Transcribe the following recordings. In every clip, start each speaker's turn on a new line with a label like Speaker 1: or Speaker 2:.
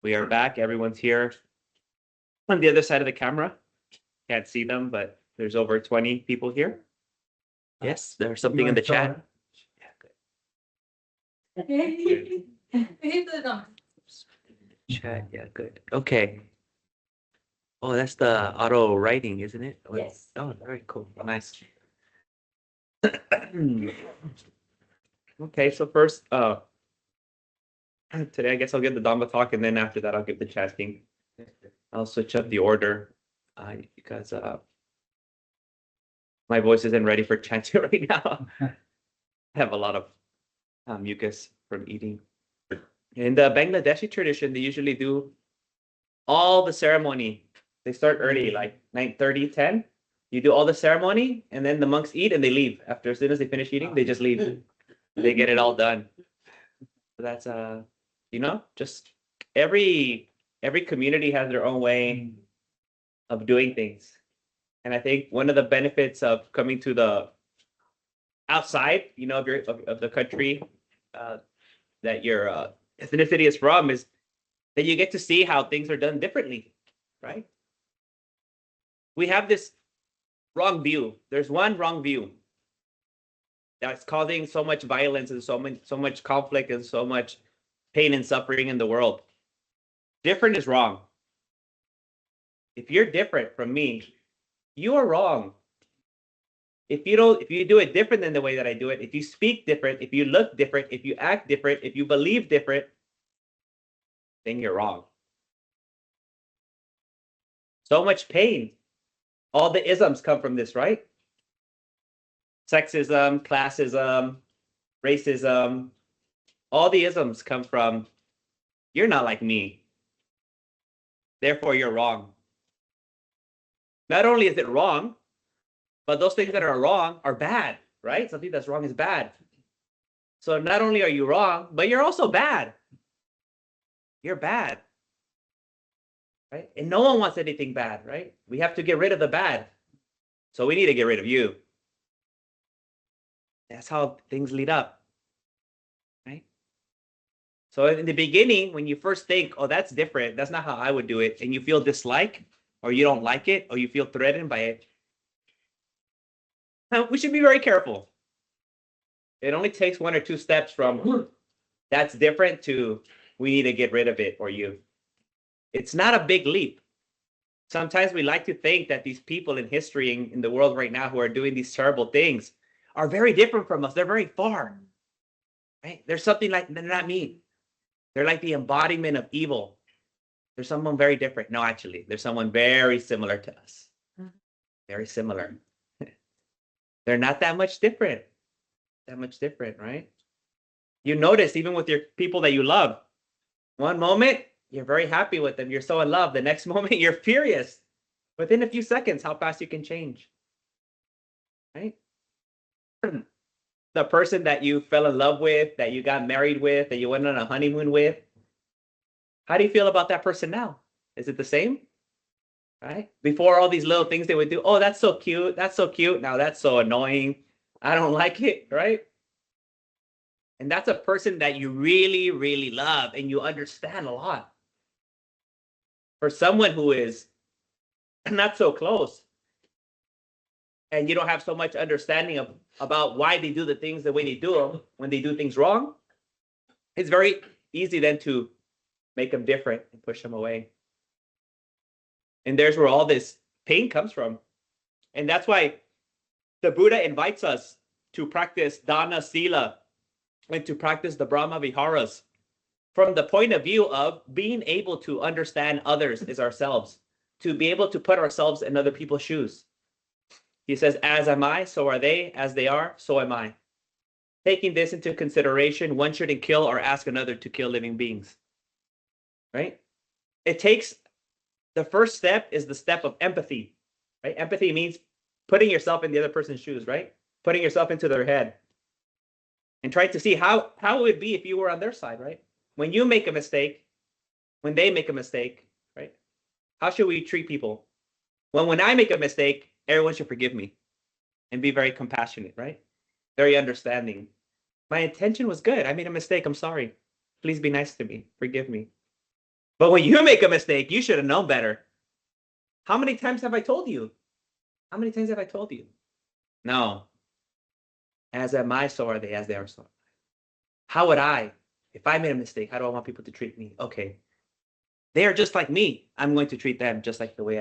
Speaker 1: We are back. Everyone's here on the other side of the camera. Can't see them, but there's over 20 people here. Yes, there's something in the chat. Yeah, good. Chat, yeah, good. Okay. Oh, that's the auto writing, isn't it?
Speaker 2: Yes.
Speaker 1: Oh, very cool. Nice. Okay, so first, today I guess I'll give the Dhamma talk, and then after that I'll give the chatting. I'll switch up the order because my voice isn't ready for chanting right now. I have a lot of mucus from eating. In the Bangladeshi tradition, they usually do all the ceremony. They start early, like 9:30, 10. You do all the ceremony, and then the monks eat and they leave. After, as soon as they finish eating, they just leave. They get it all done. So that's just every community has their own way of doing things. And I think one of the benefits of coming to the outside, of the country that your ethnicity is from, is that you get to see how things are done differently, right? We have this wrong view. There's one wrong view that's causing so much violence and so much conflict and so much pain and suffering in the world. Different is wrong. If you're different from me, you are wrong. If you do it different than the way that I do it, if you speak different, if you look different, if you act different, if you believe different, then you're wrong. So much pain. All the isms come from this, right? Sexism, classism, racism, all the isms come from, you're not like me. Therefore, you're wrong. Not only is it wrong, but those things that are wrong are bad, right? Something that's wrong is bad. So not only are you wrong, but you're also bad. You're bad. Right? And no one wants anything bad, right? We have to get rid of the bad. So we need to get rid of you. That's how things lead up, right? So in the beginning, when you first think, oh, that's different, that's not how I would do it, and you feel dislike, or you don't like it, or you feel threatened by it, we should be very careful. It only takes 1 or 2 steps from that's different to we need to get rid of it or you. It's not a big leap. Sometimes we like to think that these people in history in the world right now who are doing these terrible things are very different from us. They're very far, right? There's something like, they're not me. They're like the embodiment of evil. There's someone very different. No, actually, there's someone very similar to us. Very similar. They're not that much different. Right? You notice even with your people that you love, one moment, you're very happy with them. You're so in love. The next moment, you're furious. Within a few seconds, how fast you can change, right? The person that you fell in love with, that you got married with, that you went on a honeymoon with, how do you feel about that person now? Is it the same? Right? Before, all these little things they would do, oh, that's so cute. That's so cute. Now that's so annoying. I don't like it, right? And that's a person that you really, really love and you understand a lot. For someone who is not so close and you don't have so much understanding about why they do the things the way they do them, when they do things wrong, it's very easy then to make them different and push them away. And there's where all this pain comes from. And that's why the Buddha invites us to practice dana, sila, and to practice the Brahma Viharas from the point of view of being able to understand others as ourselves, to be able to put ourselves in other people's shoes. He says, as am I, so are they. As they are, so am I. Taking this into consideration, one shouldn't kill or ask another to kill living beings. Right? It takes, the first step is the step of empathy. Right? Empathy means putting yourself in the other person's shoes, right? Putting yourself into their head. And trying to see how it would be if you were on their side, right? When you make a mistake, when they make a mistake, right? How should we treat people? When I make a mistake, everyone should forgive me and be very compassionate, right? Very understanding. My intention was good. I made a mistake. I'm sorry. Please be nice to me. Forgive me. But when you make a mistake, you should have known better. How many times have I told you? How many times have I told you? No. As am I, so are they. As they are, so. How would I, if I made a mistake, how do I want people to treat me? Okay. They are just like me. I'm going to treat them just like the way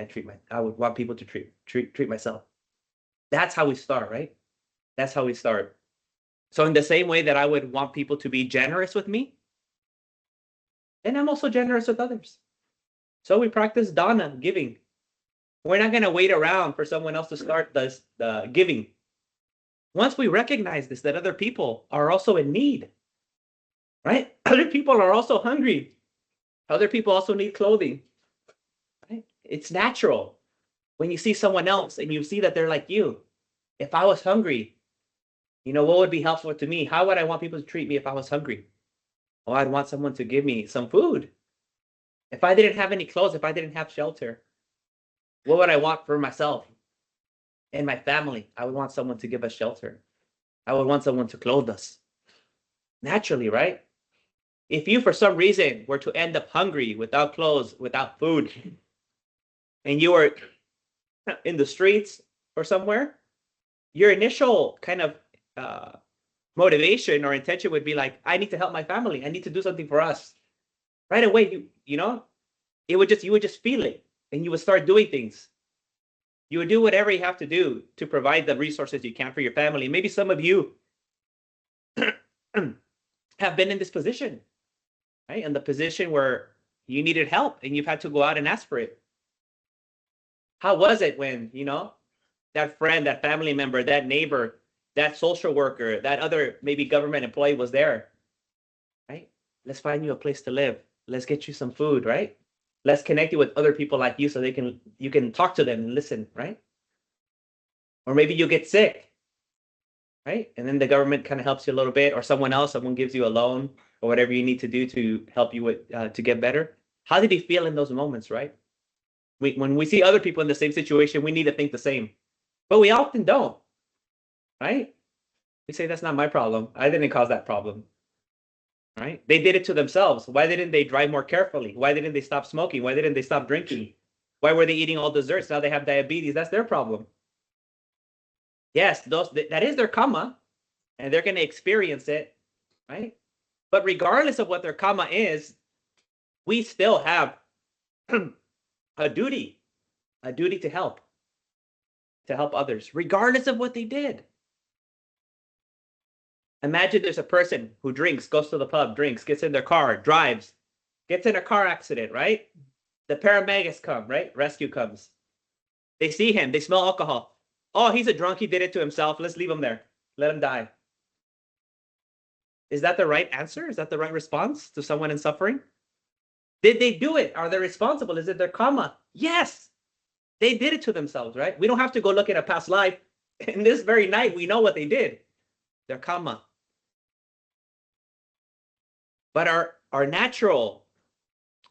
Speaker 1: I would want people to treat myself. That's how we start, right? That's how we start. So in the same way that I would want people to be generous with me, then I'm also generous with others. So we practice dana, giving. We're not going to wait around for someone else to start the giving. Once we recognize this, that other people are also in need, right? Other people are also hungry. Other people also need clothing, right? It's natural. When you see someone else and you see that they're like you, if I was hungry, what would be helpful to me? How would I want people to treat me if I was hungry? Oh, I'd want someone to give me some food. If I didn't have any clothes, if I didn't have shelter, what would I want for myself and my family? I would want someone to give us shelter. I would want someone to clothe us. Naturally, right? If you, for some reason, were to end up hungry, without clothes, without food, and you were in the streets or somewhere, your initial kind of motivation or intention would be like, I need to help my family. I need to do something for us. Right away, you would just feel it, and you would start doing things. You would do whatever you have to do to provide the resources you can for your family. Maybe some of you have been in this position, right? In the position where you needed help and you've had to go out and ask for it. How was it when, that friend, that family member, that neighbor, that social worker, that other maybe government employee was there, right? Let's find you a place to live. Let's get you some food, right? Let's connect you with other people like you so you can talk to them and listen, right? Or maybe you get sick, right? And then the government kind of helps you a little bit, or someone gives you a loan or whatever you need to do to help you with to get better. How did you feel in those moments, right? When we see other people in the same situation, we need to think the same, but we often don't, right? We say, that's not my problem. I didn't cause that problem, right? They did it to themselves. Why didn't they drive more carefully? Why didn't they stop smoking? Why didn't they stop drinking? Why were they eating all desserts? Now they have diabetes. That's their problem. Yes, that is their karma, and they're going to experience it, right? But regardless of what their karma is, we still have a duty to help others, regardless of what they did. Imagine there's a person who drinks, goes to the pub, drinks, gets in their car, drives, gets in a car accident, right? The paramedics come, right? Rescue comes. They see him. They smell alcohol. Oh, he's a drunk. He did it to himself. Let's leave him there. Let him die. Is that the right answer? Is that the right response to someone in suffering? Did they do it? Are they responsible? Is it their karma? Yes. They did it to themselves, right? We don't have to go look at a past life. In this very night, we know what they did. Their karma. But our natural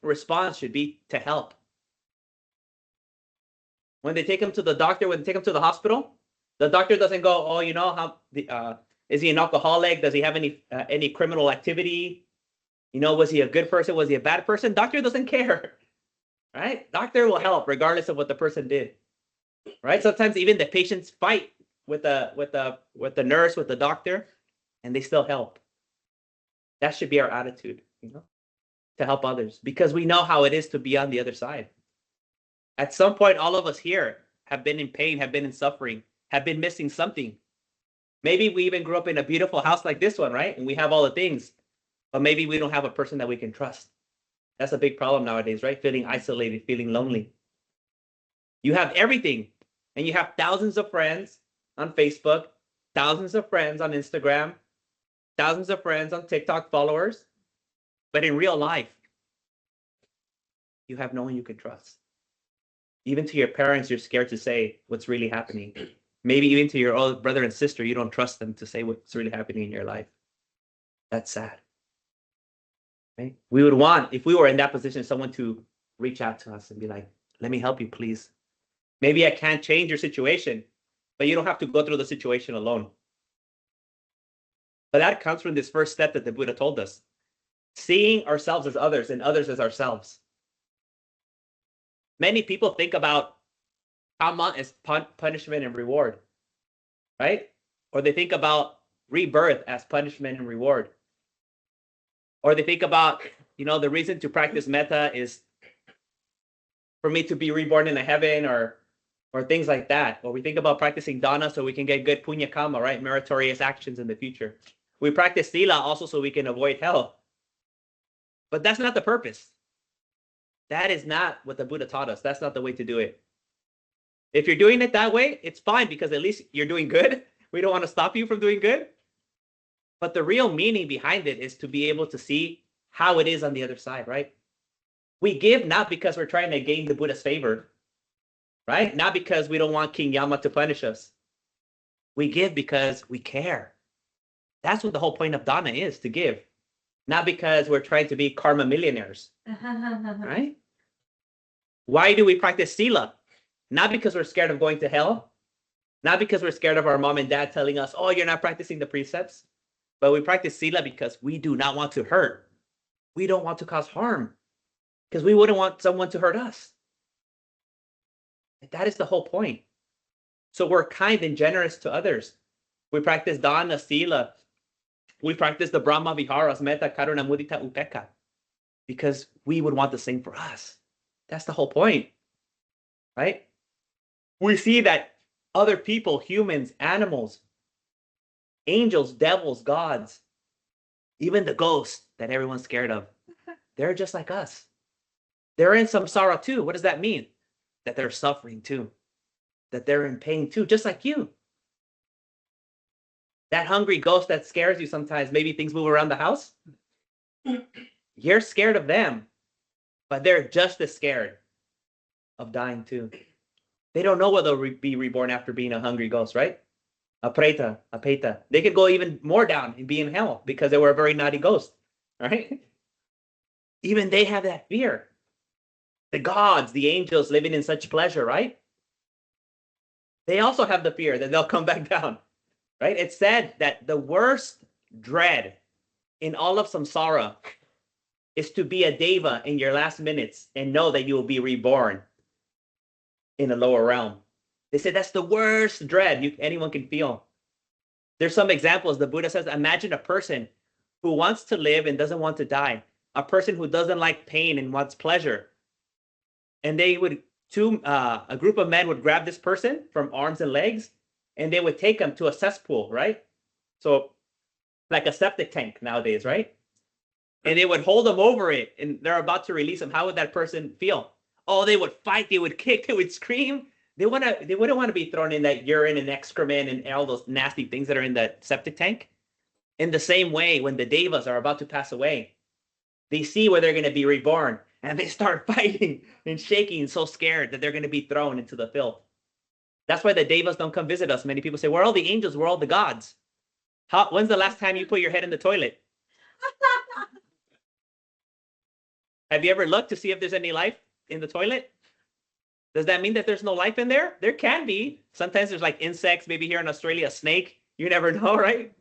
Speaker 1: response should be to help. When they take him to the doctor, when they take him to the hospital, the doctor doesn't go, oh, is he an alcoholic? Does he have any criminal activity? Was he a good person? Was he a bad person? Doctor doesn't care, right? Doctor will help regardless of what the person did, right? Sometimes even the patients fight with the nurse, with the doctor, and they still help. That should be our attitude, to help others, because we know how it is to be on the other side. At some point, all of us here have been in pain, have been in suffering, have been missing something. Maybe we even grew up in a beautiful house like this one, right? And we have all the things, but maybe we don't have a person that we can trust. That's a big problem nowadays, right? Feeling isolated, feeling lonely. You have everything, and you have thousands of friends on Facebook, thousands of friends on Instagram, thousands of friends on TikTok, followers, but in real life, you have no one you can trust. Even to your parents, you're scared to say what's really happening. Maybe even to your old brother and sister, you don't trust them to say what's really happening in your life. That's sad. Right? We would want, if we were in that position, someone to reach out to us and be like, let me help you, please. Maybe I can't change your situation, but you don't have to go through the situation alone. But that comes from this first step that the Buddha told us. Seeing ourselves as others and others as ourselves. Many people think about Dhamma as punishment and reward, right? Or they think about rebirth as punishment and reward. Or they think about, the reason to practice metta is for me to be reborn in a heaven or things like that. Or we think about practicing dana so we can get good punya karma, right? Meritorious actions in the future. We practice sila also so we can avoid hell. But that's not the purpose. That is not what the Buddha taught us. That's not the way to do it. If you're doing it that way, it's fine because at least you're doing good. We don't want to stop you from doing good. But the real meaning behind it is to be able to see how it is on the other side, right? We give not because we're trying to gain the Buddha's favor, right? Not because we don't want King Yama to punish us. We give because we care. That's what the whole point of dana is, to give. Not because we're trying to be karma millionaires, right? Why do we practice sila? Not because we're scared of going to hell. Not because we're scared of our mom and dad telling us, oh, you're not practicing the precepts. But we practice sila because we do not want to hurt. We don't want to cause harm. Because we wouldn't want someone to hurt us. That is the whole point. So we're kind and generous to others. We practice dana, sila. We practice the Brahma Viharas, metta, karuna, mudita, upeka. Because we would want the same for us. That's the whole point. Right? We see that other people, humans, animals, angels, devils, gods, even the ghosts that everyone's scared of, they're just like us. They're in samsara too. What does that mean? That they're suffering too. That they're in pain too, just like you. That hungry ghost that scares you sometimes, maybe things move around the house. You're scared of them, but they're just as scared of dying too. They don't know whether they'll be reborn after being a hungry ghost, right? A preta, a peta. They could go even more down and be in hell because they were a very naughty ghost, right? Even they have that fear. The gods, the angels living in such pleasure, right? They also have the fear that they'll come back down, right? It's said that the worst dread in all of samsara is to be a deva in your last minutes and know that you will be reborn in a lower realm. They say that's the worst dread anyone can feel. There's some examples. The Buddha says, imagine a person who wants to live and doesn't want to die. A person who doesn't like pain and wants pleasure. And they would, a group of men would grab this person from arms and legs, and they would take him to a cesspool, right? So like a septic tank nowadays, right? And they would hold him over it, and they're about to release him. How would that person feel? Oh, they would fight, they would kick, they would scream. They wouldn't want to be thrown in that urine and excrement and all those nasty things that are in the septic tank. In the same way, when the devas are about to pass away, they see where they're going to be reborn, and they start fighting and shaking and so scared that they're going to be thrown into the filth. That's why the devas don't come visit us. Many people say, where are all the angels? Where are all the gods? When's the last time you put your head in the toilet? Have you ever looked to see if there's any life in the toilet? Does that mean that there's no life in there? There can be. Sometimes there's like insects, maybe here in Australia, a snake. You never know, right?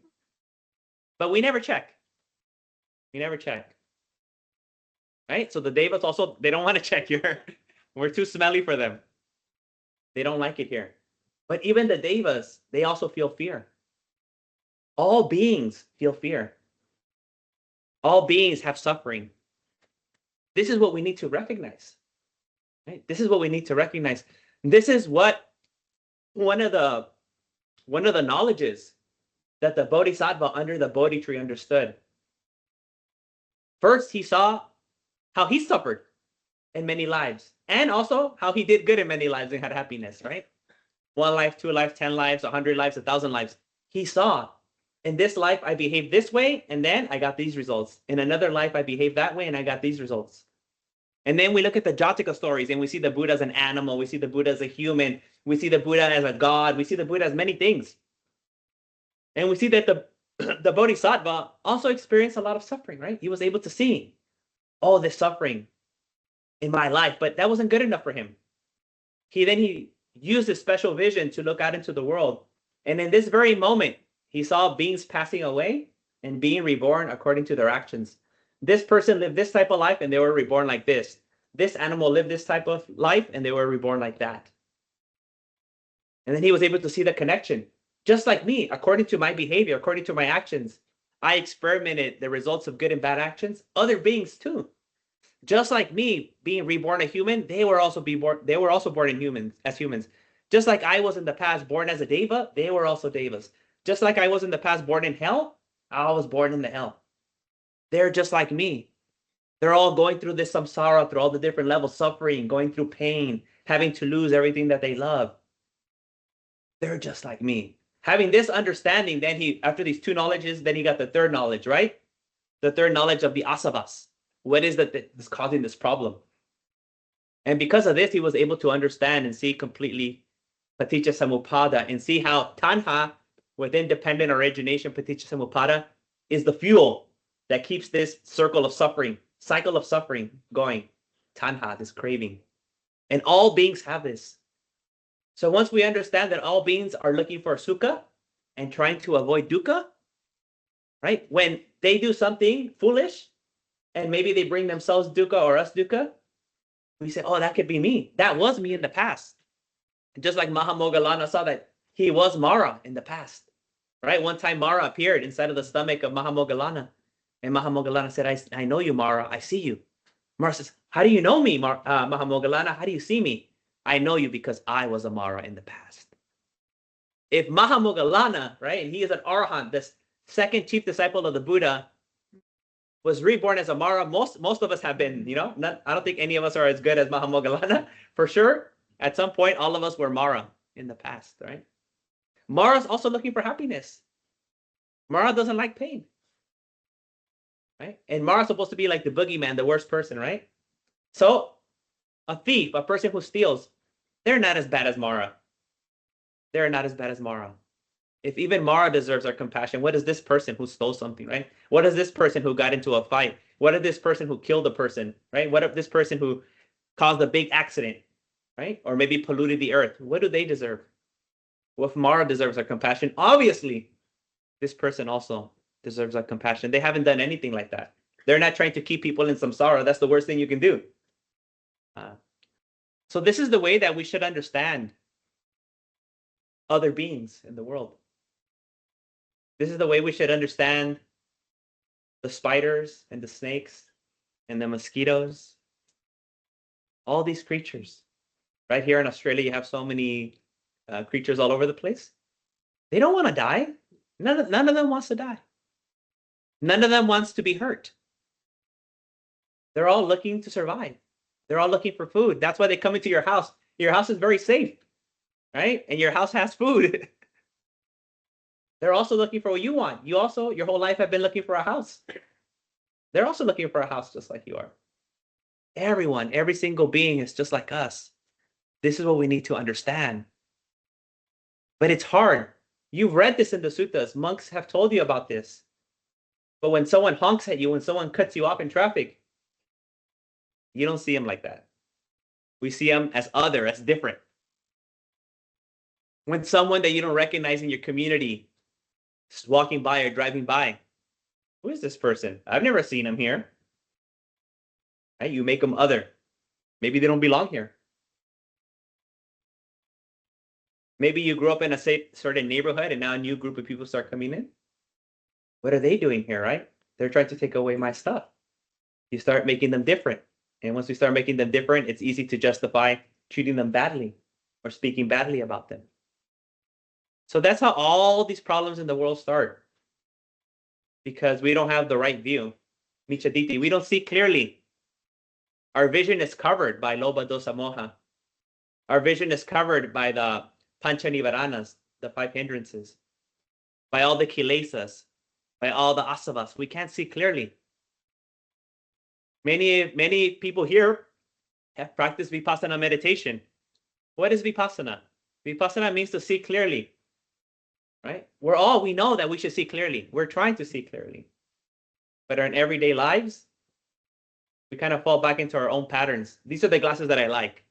Speaker 1: But we never check. We never check. Right? So the devas also, they don't want to check here. We're too smelly for them. They don't like it here. But even the devas, they also feel fear. All beings feel fear. All beings have suffering. This is what we need to recognize. Right? This is what we need to recognize. This is what one of the knowledges that the Bodhisattva under the Bodhi tree understood. First, he saw how he suffered in many lives, and also how he did good in many lives and had happiness, right? 1 life, 2 lives, 10 lives, 100 lives, 1,000 lives. He saw, in this life, I behaved this way, and then I got these results. In another life, I behaved that way, and I got these results. And then we look at the Jataka stories, and we see the Buddha as an animal. We see the Buddha as a human. We see the Buddha as a god. We see the Buddha as many things. And we see that the Bodhisattva also experienced a lot of suffering, right? He was able to see all this suffering in my life, but that wasn't good enough for him. He used his special vision to look out into the world. And in this very moment, he saw beings passing away and being reborn according to their actions. This person lived this type of life and they were reborn like this. this animal lived this type of life, and they were reborn like that. And then he was able to see the connection. Just like me, according to my behavior, according to my actions, I experimented the results of good and bad actions. Other beings too. Just like me being reborn a human, they were also born in humans as humans. Just like I was in the past born as a deva, they were also devas. Just like I was in the past born in hell, I was born in the hell. They're just like me. They're all going through this samsara, through all the different levels, suffering, going through pain, having to lose everything that they love. They're just like me. Having this understanding, then after these two knowledges, then he got the third knowledge, right? The third knowledge of the asavas. What is that's causing this problem? And because of this, he was able to understand and see completely paticca samuppada and see how tanha, with independent origination, paticca samuppada, is the fuel that keeps this cycle of suffering going. Tanha, this craving. And all beings have this. So once we understand that all beings are looking for sukha and trying to avoid dukkha, right? When they do something foolish and maybe they bring themselves dukkha or us dukkha, we say, oh, that could be me. That was me in the past. And just like Mahamoggallana saw that he was Mara in the past, right? One time Mara appeared inside of the stomach of Mahamoggallana. And Mahamoggallana said, I know you, Mara. I see you. Mara says, how do you know me, Mahamoggallana? How do you see me? I know you because I was a Mara in the past. If Mahamoggallana, right, and he is an Arahant, the second chief disciple of the Buddha, was reborn as a Mara, most of us have been, I don't think any of us are as good as Mahamoggallana, for sure. At some point, all of us were Mara in the past, right? Mara's also looking for happiness. Mara doesn't like pain, right? And Mara's supposed to be like the boogeyman, the worst person, right? So a thief, a person who steals, they're not as bad as Mara. They're not as bad as Mara. If even Mara deserves our compassion, what is this person who stole something, right? What is this person who got into a fight? What is this person who killed a person, right? What if this person who caused a big accident, right? Or maybe polluted the earth? What do they deserve? Well, if Mara deserves our compassion, obviously, this person also deserves our compassion. They haven't done anything like that. They're not trying to keep people in samsara. That's the worst thing you can do. So this is the way that we should understand other beings in the world. This is the way we should understand the spiders and the snakes and the mosquitoes. All these creatures. Right here in Australia, you have so many creatures all over the place. They don't want to die. None of them wants to die. None of them wants to be hurt. They're all looking to survive. They're all looking for food. That's why they come into your house. Your house is very safe, right? And your house has food. They're also looking for what you want. You also, your whole life have been looking for a house. They're also looking for a house just like you are. Everyone, every single being is just like us. This is what we need to understand. But it's hard. You've read this in the suttas. Monks have told you about this. But when someone honks at you, when someone cuts you off in traffic, you don't see them like that. We see them as other, as different. When someone that you don't recognize in your community is walking by or driving by, who is this person? I've never seen him here. Right? You make them other. Maybe they don't belong here. Maybe you grew up in a certain neighborhood and now a new group of people start coming in. What are they doing here, right? They're trying to take away my stuff. You start making them different. And once we start making them different, it's easy to justify treating them badly or speaking badly about them. So that's how all these problems in the world start. Because we don't have the right view. Michaditi, we don't see clearly. Our vision is covered by Lobha, Dosa, Moha. Our vision is covered by the Pancha Nivaranas, the 5 hindrances. By all the kilesas. By all the asavas. We can't see clearly. Many people here have practiced vipassana meditation. What is vipassana? Vipassana means to see clearly, right? We know that we should see clearly. We're trying to see clearly. But in everyday lives, we kind of fall back into our own patterns. These are the glasses that I like.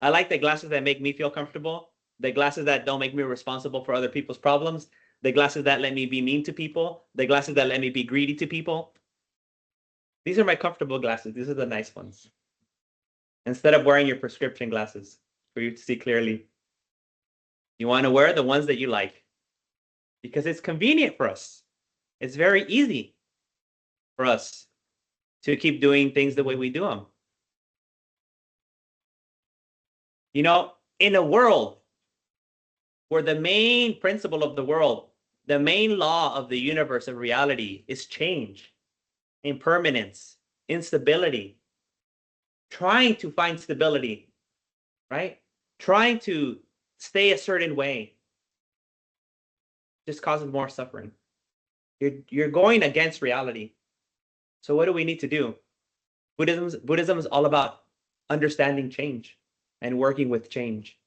Speaker 1: I like the glasses that make me feel comfortable, the glasses that don't make me responsible for other people's problems, the glasses that let me be mean to people, the glasses that let me be greedy to people. These are my comfortable glasses. These are the nice ones. instead of wearing your prescription glasses for you to see clearly. You want to wear the ones that you like because it's convenient for us. It's very easy for us to keep doing things the way we do them. You know, in a world where the main principle of the world, the main law of the universe of reality is change, impermanence, instability, trying to find stability, right? Trying to stay a certain way just causes more suffering. You're going against reality. So what do we need to do? Buddhism is all about understanding change and working with change.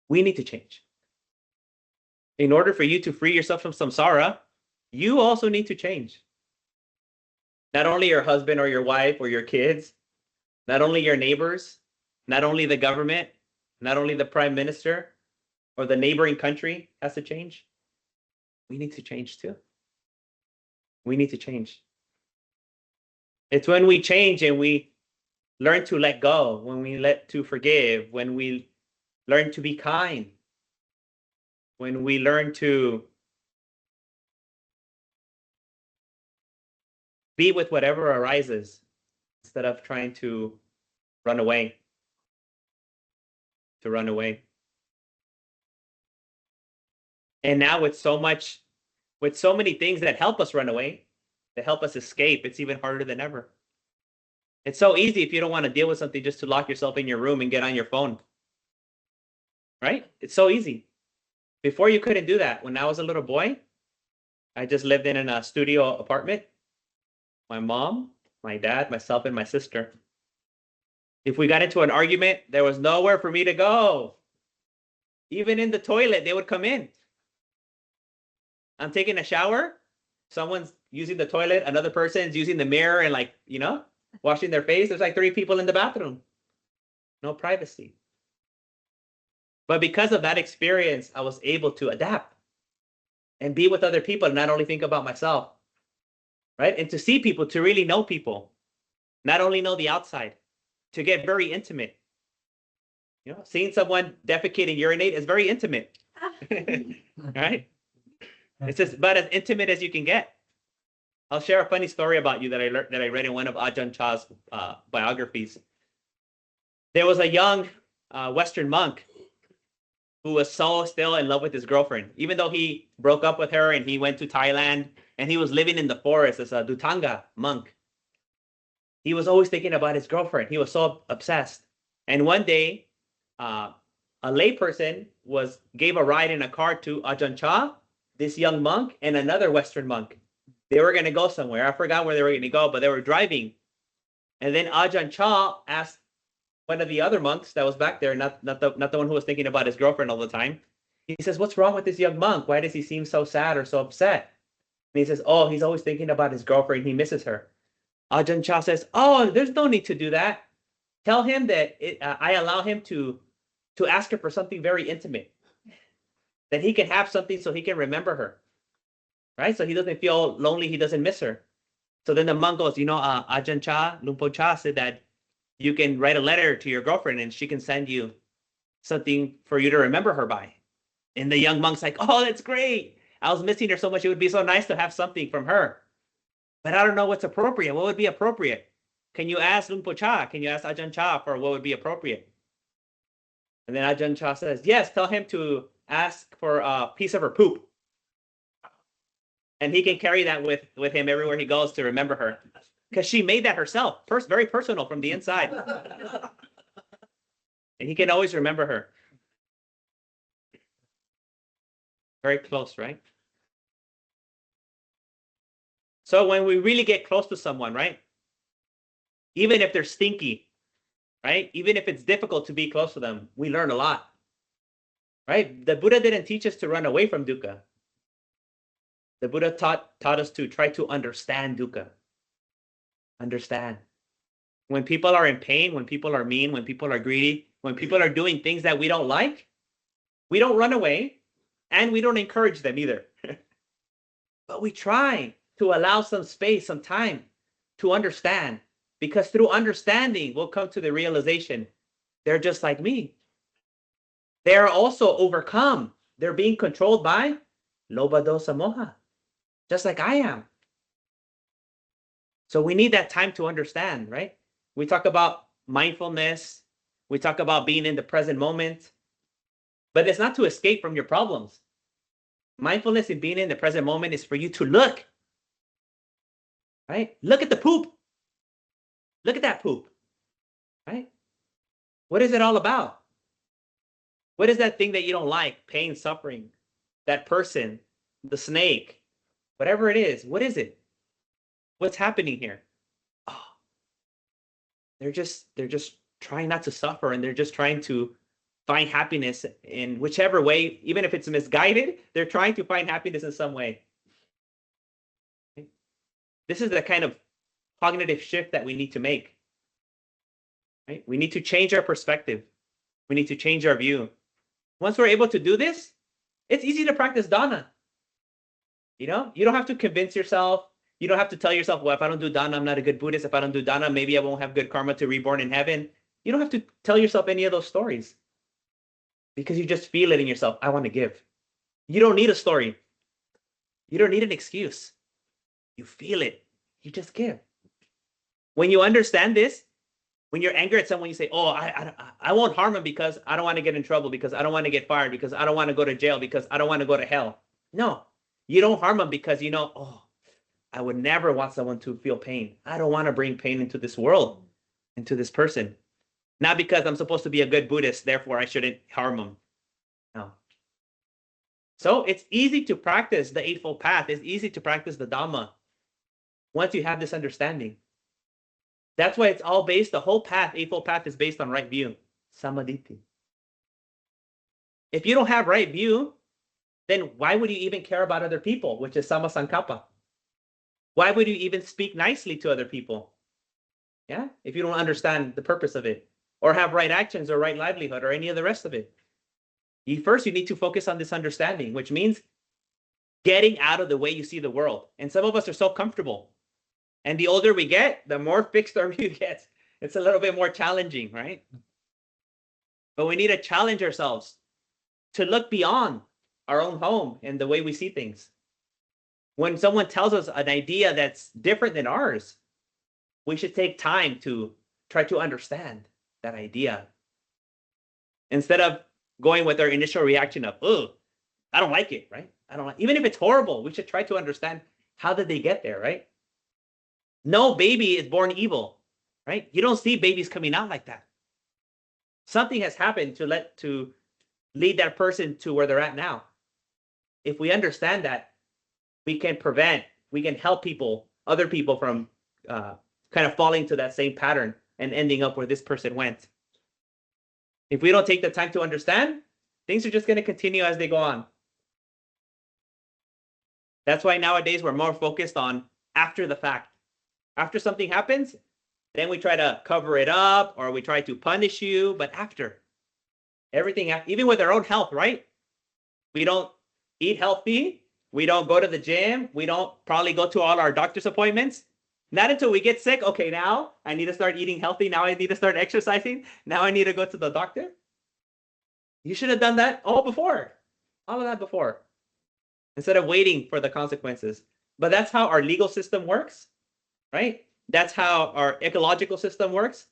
Speaker 1: We need to change. In order for you to free yourself from samsara, you also need to change. Not only your husband or your wife or your kids, not only your neighbors, not only the government, not only the prime minister or the neighboring country has to change. We need to change too. We need to change. It's when we change and we learn to let go, when we learn to forgive, when we learn to be kind, when we learn to be with whatever arises instead of trying to run away. And now with so many things that help us run away, that help us escape, it's even harder than ever. It's so easy if you don't want to deal with something just to lock yourself in your room and get on your phone. Right? It's so easy. Before you couldn't do that. When I was a little boy, I just lived in a studio apartment. My mom, my dad, myself, and my sister. If we got into an argument, there was nowhere for me to go. Even in the toilet, they would come in. I'm taking a shower. Someone's using the toilet. Another person's using the mirror and washing their face. There's like 3 people in the bathroom. No privacy. But because of that experience, I was able to adapt and be with other people and not only think about myself, right? And to see people, to really know people, not only know the outside, to get very intimate. Seeing someone defecate and urinate is very intimate, right? It's just about as intimate as you can get. I'll share a funny story about you that I read in one of Ajahn Chah's biographies. There was a young Western monk who was so still in love with his girlfriend, even though he broke up with her and he went to Thailand and he was living in the forest as a Dhutanga monk. He was always thinking about his girlfriend. He was so obsessed. And one day, a layperson gave a ride in a car to Ajahn Chah, this young monk, and another Western monk. They were going to go somewhere. I forgot where they were going to go, but they were driving. And then Ajahn Chah asked one of the other monks that was back there, not the one who was thinking about his girlfriend all the time. He says, "What's wrong with this young monk? Why does he seem so sad or so upset?" And he says, "Oh, he's always thinking about his girlfriend. He misses her." Ajahn Chah says, "Oh, there's no need to do that. Tell him that I allow him to ask her for something very intimate, that he can have something so he can remember her, right? So he doesn't feel lonely. He doesn't miss her." So then the monk goes, Ajahn Chah, Lumpo Cha said that you can write a letter to your girlfriend and she can send you something for you to remember her by. And the young monk's like, "Oh, that's great. I was missing her so much. It would be so nice to have something from her. But I don't know what's appropriate. What would be appropriate? Can you ask Lumpo Cha? Can you ask Ajahn Chah for what would be appropriate?" And then Ajahn Chah says, "Yes, tell him to ask for a piece of her poop. And he can carry that with him everywhere he goes to remember her. Because she made that herself. First, very personal from the inside. And he can always remember her." Very close, right? So when we really get close to someone, right? Even if they're stinky, right? Even if it's difficult to be close to them, we learn a lot, right? The Buddha didn't teach us to run away from dukkha. The Buddha taught us to try to understand dukkha. Understand. When people are in pain, when people are mean, when people are greedy, when people are doing things that we don't like, we don't run away and we don't encourage them either. But we try to allow some space, some time to understand Because through understanding, we'll come to the realization they're just like me. They are also overcome. They're being controlled by loba, dosa, moha, just like I am. So we need that time to understand, right? We talk about mindfulness. We talk about being in the present moment. But it's not to escape from your problems. Mindfulness and being in the present moment is for you to look, right? Look at the poop. Look at that poop, right? What is it all about? What is that thing that you don't like? Pain, suffering, that person, the snake, whatever it is. What is it? What's happening here? Oh, they're just trying not to suffer, and they're just trying to find happiness in whichever way, even if it's misguided, they're trying to find happiness in some way. This is the kind of cognitive shift that we need to make. Right? We need to change our perspective. We need to change our view. Once we're able to do this, it's easy to practice Dhamma. You know, you don't have to convince yourself. You don't have to tell yourself, well, if I don't do Dhamma, I'm not a good Buddhist. If I don't do Dhamma, maybe I won't have good karma to reborn in heaven. You don't have to tell yourself any of those stories because you just feel it in yourself. I want to give. You don't need a story. You don't need an excuse. You feel it. You just give. When you understand this, when you're angry at someone, you say, oh, I won't harm him because I don't want to get in trouble, because I don't want to get fired, because I don't want to go to jail, because I don't want to go to hell. No, you don't harm him because you know, oh, I would never want someone to feel pain. I don't want to bring pain into this world, into this person. Not because I'm supposed to be a good Buddhist, therefore I shouldn't harm him. No. So it's easy to practice the Eightfold Path. It's easy to practice the Dhamma once you have this understanding. That's why it's all based, the whole path, Eightfold Path, is based on right view, samadhi. If you don't have right view, then why would you even care about other people, which is samasankappa? Why would you even speak nicely to other people? Yeah, if you don't understand the purpose of it, or have right actions or right livelihood or any of the rest of it. You need to focus on this understanding, which means getting out of the way you see the world. And some of us are so comfortable. And the older we get, the more fixed our view gets. It's a little bit more challenging, right? But we need to challenge ourselves to look beyond our own home and the way we see things. When someone tells us an idea that's different than ours, we should take time to try to understand that idea. Instead of going with our initial reaction of, oh, I don't like it, right? I don't like, even if it's horrible, we should try to understand how did they get there, right? No baby is born evil, right? You don't see babies coming out like that. Something has happened to lead that person to where they're at now. If we understand that, we can help other people from kind of falling to that same pattern and ending up where this person went. If we don't take the time to understand, things are just going to continue as they go on. That's why nowadays we're more focused on after the fact. After something happens, then we try to cover it up or we try to punish you. But after everything, even with our own health, right? We don't eat healthy. We don't go to the gym. We don't probably go to all our doctor's appointments. Not until we get sick. Okay, now I need to start eating healthy. Now I need to start exercising. Now I need to go to the doctor. You should have done that all before. All of that before. Instead of waiting for the consequences. But that's how our legal system works, right? That's how our ecological system works.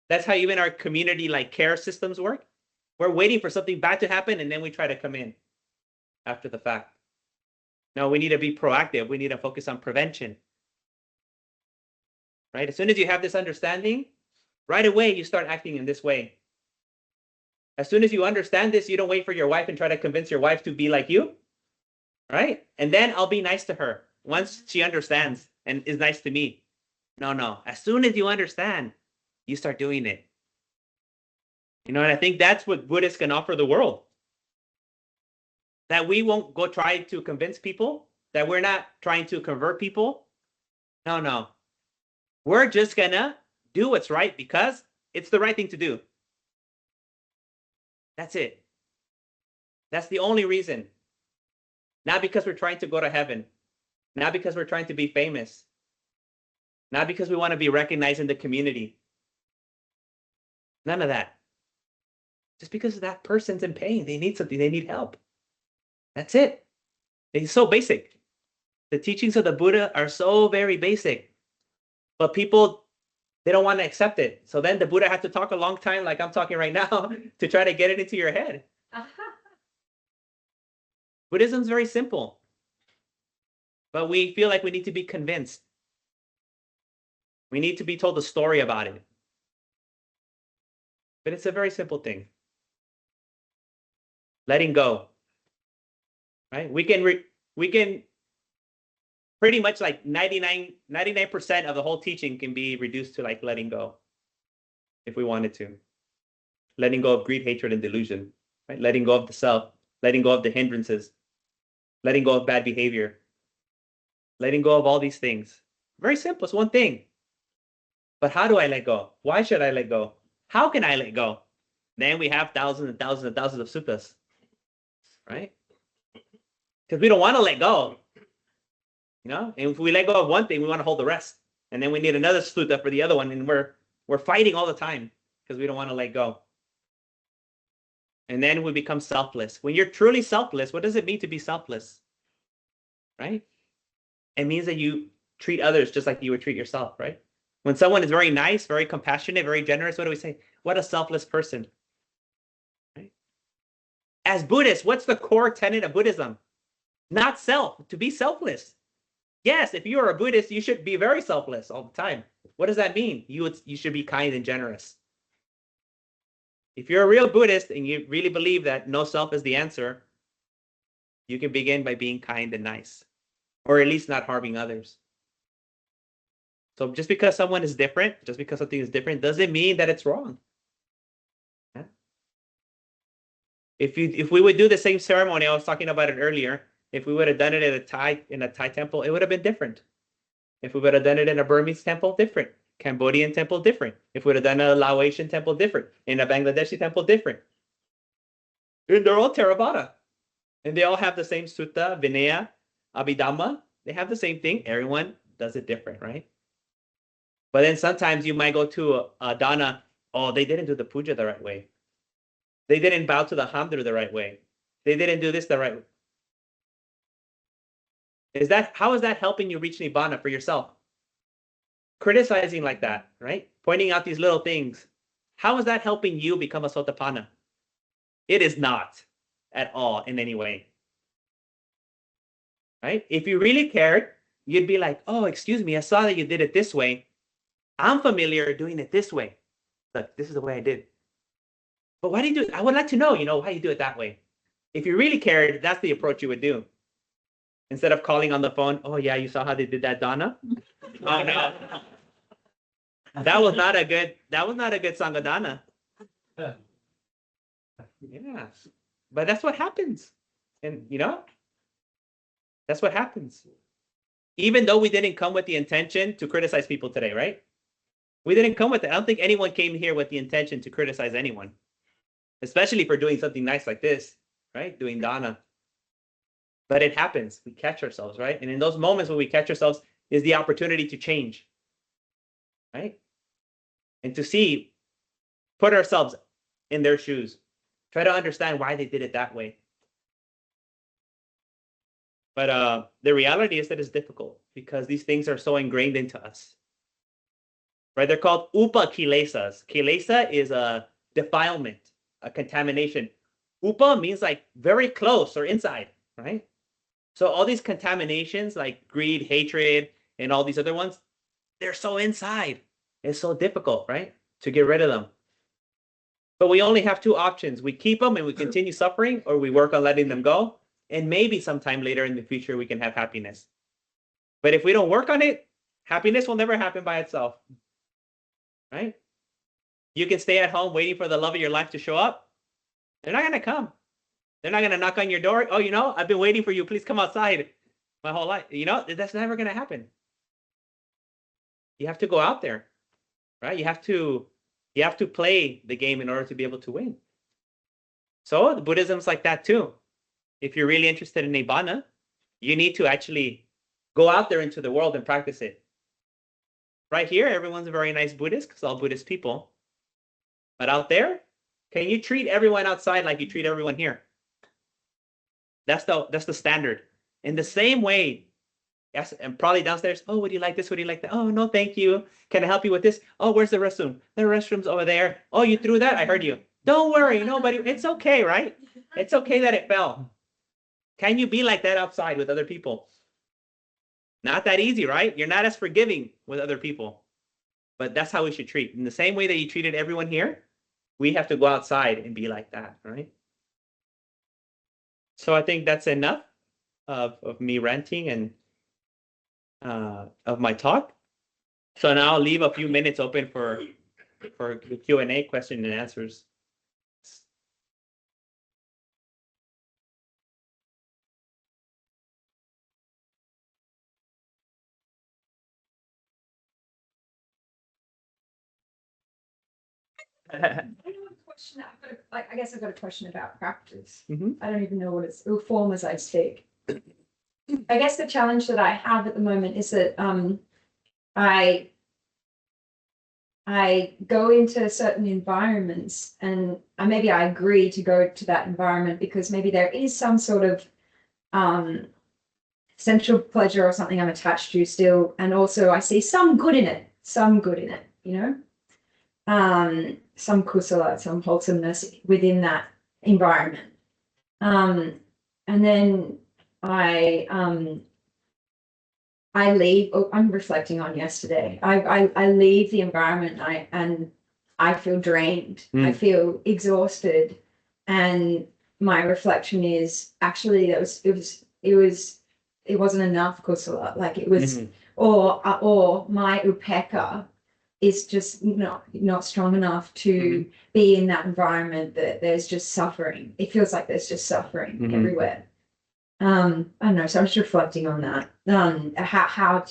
Speaker 1: That's how even our community like care systems work. We're waiting for something bad to happen and then we try to come in after the fact. No, we need to be proactive. We need to focus on prevention. Right? As soon as you have this understanding, right away you start acting in this way. As soon as you understand this, you don't wait for your wife and try to convince your wife to be like you. Right? And then I'll be nice to her once she understands and is nice to me. No. As soon as you understand, you start doing it. You know, and I think that's what Buddhists can offer the world. That we won't go try to convince people, that we're not trying to convert people. No. We're just gonna do what's right because it's the right thing to do. That's it. That's the only reason. Not because we're trying to go to heaven. Not because we're trying to be famous. Not because we want to be recognized in the community. None of that. Just because that person's in pain. They need something. They need help. That's it. It's so basic. The teachings of the Buddha are so very basic. But people, they don't want to accept it. So then the Buddha had to talk a long time, like I'm talking right now, to try to get it into your head. Buddhism's very simple. But we feel like we need to be convinced. We need to be told a story about it. But it's a very simple thing. Letting go. Right? We can pretty much like 99% of the whole teaching can be reduced to like letting go. If we wanted to. Letting go of greed, hatred, and delusion. Right? Letting go of the self. Letting go of the hindrances. Letting go of bad behavior. Letting go of all these things. Very simple. It's one thing. But how do I let go? Why should I let go? How can I let go? Then we have thousands and thousands and thousands of suttas. Right? Because we don't want to let go. You know? And if we let go of one thing, we want to hold the rest. And then we need another sutta for the other one. And we're fighting all the time because we don't want to let go. And then we become selfless. When you're truly selfless, what does it mean to be selfless? Right? It means that you treat others just like you would treat yourself, right? When someone is very nice, very compassionate, very generous, what do we say? What a selfless person. Right? As Buddhists, what's the core tenet of Buddhism? Not self, to be selfless. Yes, if you are a Buddhist, you should be very selfless all the time. What does that mean? You should be kind and generous. If you're a real Buddhist and you really believe that no self is the answer, you can begin by being kind and nice, or at least not harming others. So just because someone is different, just because something is different, doesn't mean that it's wrong. Yeah? If we would do the same ceremony, I was talking about it earlier, if we would have done it in a Thai temple, it would have been different. If we would have done it in a Burmese temple, different. Cambodian temple, different. If we would have done a Laotian temple, different. In a Bangladeshi temple, different. And they're all Theravada. And they all have the same sutta, Vinaya, Abhidhamma. They have the same thing. Everyone does it different, right? But then sometimes you might go to a dana, oh, they didn't do the puja the right way. They didn't bow to the hamdra the right way. They didn't do this the right way. How is that helping you reach Nibbana for yourself? Criticizing like that, right? Pointing out these little things. How is that helping you become a Sotapanna? It is not at all in any way. Right? If you really cared, you'd be like, oh, excuse me, I saw that you did it this way. I'm familiar doing it this way. Look, this is the way I did. But why do you do it? I would like to know, why you do it that way. If you really cared, that's the approach you would do. Instead of calling on the phone, oh yeah, you saw how they did that, Donna? Oh no. That was not a good Sanghadana. Yeah. But that's what happens. And that's what happens. Even though we didn't come with the intention to criticize people today, right? We didn't come with it. I don't think anyone came here with the intention to criticize anyone, especially for doing something nice like this, right? Doing dana. But it happens. We catch ourselves, right? And in those moments when we catch ourselves is the opportunity to change, right? And to put ourselves in their shoes. Try to understand why they did it that way. But the reality is that it's difficult because these things are so ingrained into us. Right? They're called upa-kilesas. Kilesa is a defilement, a contamination. Upa means like very close or inside, right? So all these contaminations like greed, hatred, and all these other ones, they're so inside. It's so difficult, right? To get rid of them. But we only have two options. We keep them and we continue suffering, or we work on letting them go. And maybe sometime later in the future, we can have happiness. But if we don't work on it, happiness will never happen by itself. Right? You can stay at home waiting for the love of your life to show up. They're not going to come. They're not going to knock on your door. Oh, I've been waiting for you. Please come outside my whole life. That's never going to happen. You have to go out there, right? You have to play the game in order to be able to win. So the Buddhism's like that too. If you're really interested in Nibbana, you need to actually go out there into the world and practice it. right here, everyone's a very nice Buddhist because all Buddhist people. But out there, can you treat everyone outside like you treat everyone here? That's the standard. In the same way, yes, and probably downstairs, oh, would you like this? Would you like that? Oh, no, thank you. Can I help you with this? Oh, where's the restroom? The restroom's over there. Oh, you threw that? I heard you. Don't worry, nobody. It's okay, right? It's okay that it fell. Can you be like that outside with other people? Not that easy, right? You're not as forgiving with other people. But that's how we should treat. In the same way that you treated everyone here, we have to go outside and be like that, right? So I think that's enough of me ranting and of my talk. So now I'll leave a few minutes open for the Q&A, question and answers.
Speaker 2: I have a question. I guess I've got a question about practice.
Speaker 1: Mhm.
Speaker 2: I don't even know what it's form as I speak. I guess the challenge that I have at the moment is that I go into certain environments and maybe I agree to go to that environment because maybe there is some sort of sensual pleasure or something I'm attached to still, and also I see some good in it, you know. Some kusala, some wholesomeness within that environment. And then I leave. Oh, I'm reflecting on yesterday. I leave the environment. And I feel drained. I feel exhausted, and my reflection is actually it wasn't enough kusala. Like it was, or my upekkha is just not strong enough to be in that environment that there's just suffering. It feels like there's just suffering everywhere. I don't know. So I'm just reflecting on that. How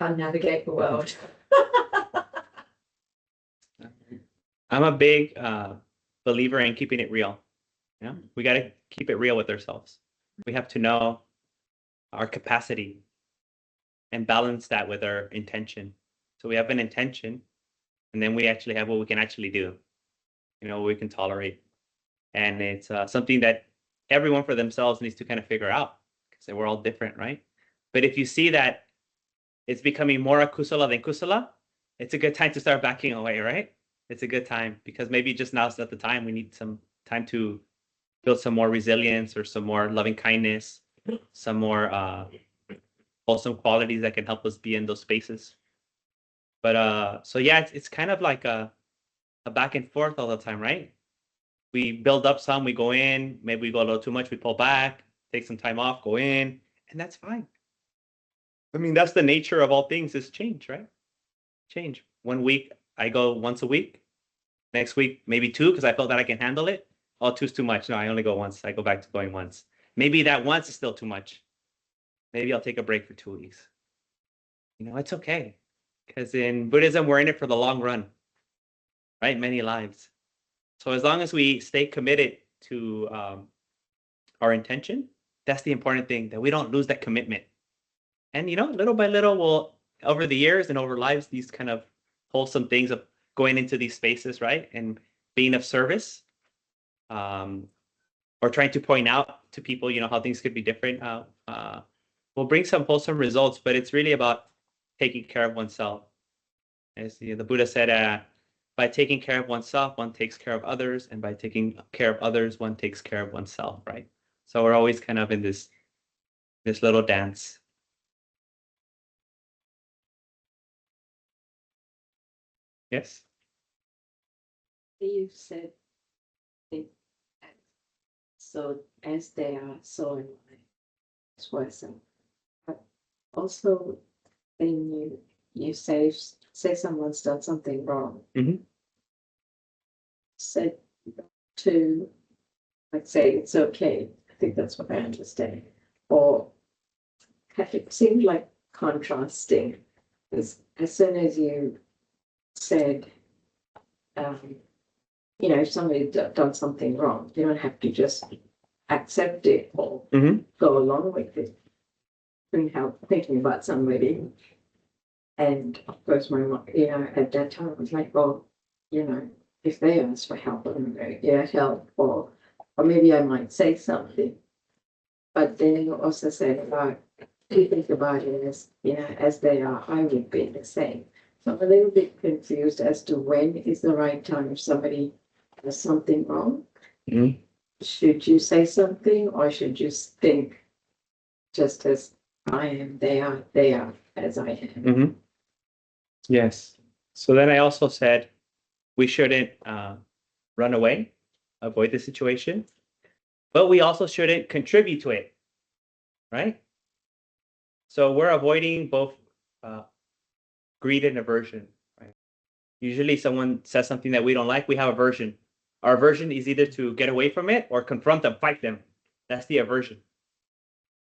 Speaker 2: navigate the world.
Speaker 1: I'm a big believer in keeping it real. Yeah, we got to keep it real with ourselves. We have to know our capacity and balance that with our intention. So we have an intention, and then we actually have what we can actually do, what we can tolerate. And it's something that everyone for themselves needs to kind of figure out, because we're all different, right? But if you see that it's becoming more akusala than kusala, it's a good time to start backing away, right? It's a good time, because maybe just now's not the time. We need some time to build some more resilience or some more loving kindness, some more wholesome qualities that can help us be in those spaces. But so yeah, it's kind of like a back and forth all the time, right? We build up some, we go in, maybe we go a little too much, we pull back, take some time off, go in, and that's fine. I mean, that's the nature of all things, is change, right? Change. 1 week, I go once a week. Next week, maybe 2, because I felt that I can handle it. Oh, 2's too much. No, I only go once. I go back to going once. Maybe that once is still too much. Maybe I'll take a break for 2 weeks. It's okay. Because in Buddhism, we're in it for the long run, right? Many lives. So as long as we stay committed to our intention, that's the important thing, that we don't lose that commitment. And, little by little, we'll, over the years and over lives, these kind of wholesome things of going into these spaces, right? And being of service, or trying to point out to people, how things could be different, will bring some wholesome results. But it's really about taking care of oneself. As the Buddha said, by taking care of oneself, one takes care of others, and by taking care of others, one takes care of oneself, right? So we're always kind of in this little dance. Yes?
Speaker 3: You said so as they are, so am I, vice versa. But also, when you say someone's done something wrong, said to, like, say it's okay. I think that's what I understand. Or it seemed like contrasting, as soon as you said, if somebody done something wrong, you don't have to just accept it or go along with it. Thinking about somebody And of course, my mom, at that time, I was like, well, if they ask for help, I'm going to get help, or maybe I might say something. But then you also said about, you think about it as they are, I would be the same. So I'm a little bit confused as to when is the right time if somebody has something wrong.
Speaker 1: Mhm.
Speaker 3: Should you say something, or should you think just as I am, they are as I am?
Speaker 1: Mm-hmm. Yes. So then I also said we shouldn't run away, avoid the situation, but we also shouldn't contribute to it, right? So we're avoiding both uh, greed and aversion, right? Usually someone says something that we don't like, we have aversion. Our aversion is either to get away from it or confront them, fight them. That's the aversion.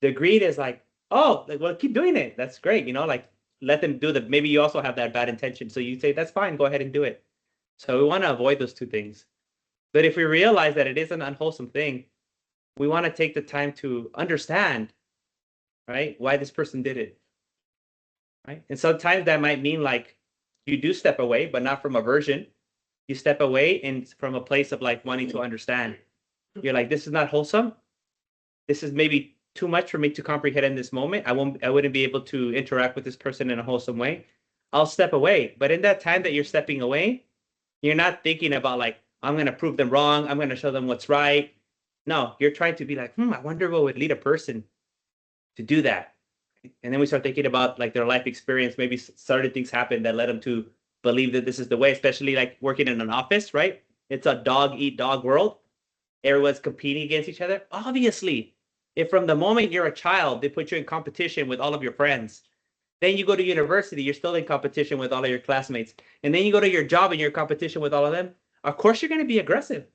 Speaker 1: The greed is like, oh, well, keep doing it. That's great. Like let them do maybe you also have that bad intention. So you say, that's fine, go ahead and do it. So we want to avoid those two things. But if we realize that it is an unwholesome thing, we want to take the time to understand, right, why this person did it, right? And sometimes that might mean like you do step away, but not from aversion. You step away and from a place of like wanting to understand. You're like, this is not wholesome. This is maybe too much for me to comprehend in this moment. I wouldn't be able to interact with this person in a wholesome way. I'll step away. But in that time that you're stepping away, you're not thinking about like, I'm going to prove them wrong. I'm going to show them what's right. No, you're trying to be like, I wonder what would lead a person to do that. And then we start thinking about like their life experience. Maybe certain things happened that led them to believe that this is the way, especially like working in an office, right? It's a dog eat dog world. Everyone's competing against each other. Obviously, if from the moment you're a child, they put you in competition with all of your friends, then you go to university, you're still in competition with all of your classmates. And then you go to your job and you're in competition with all of them. Of course, you're going to be aggressive.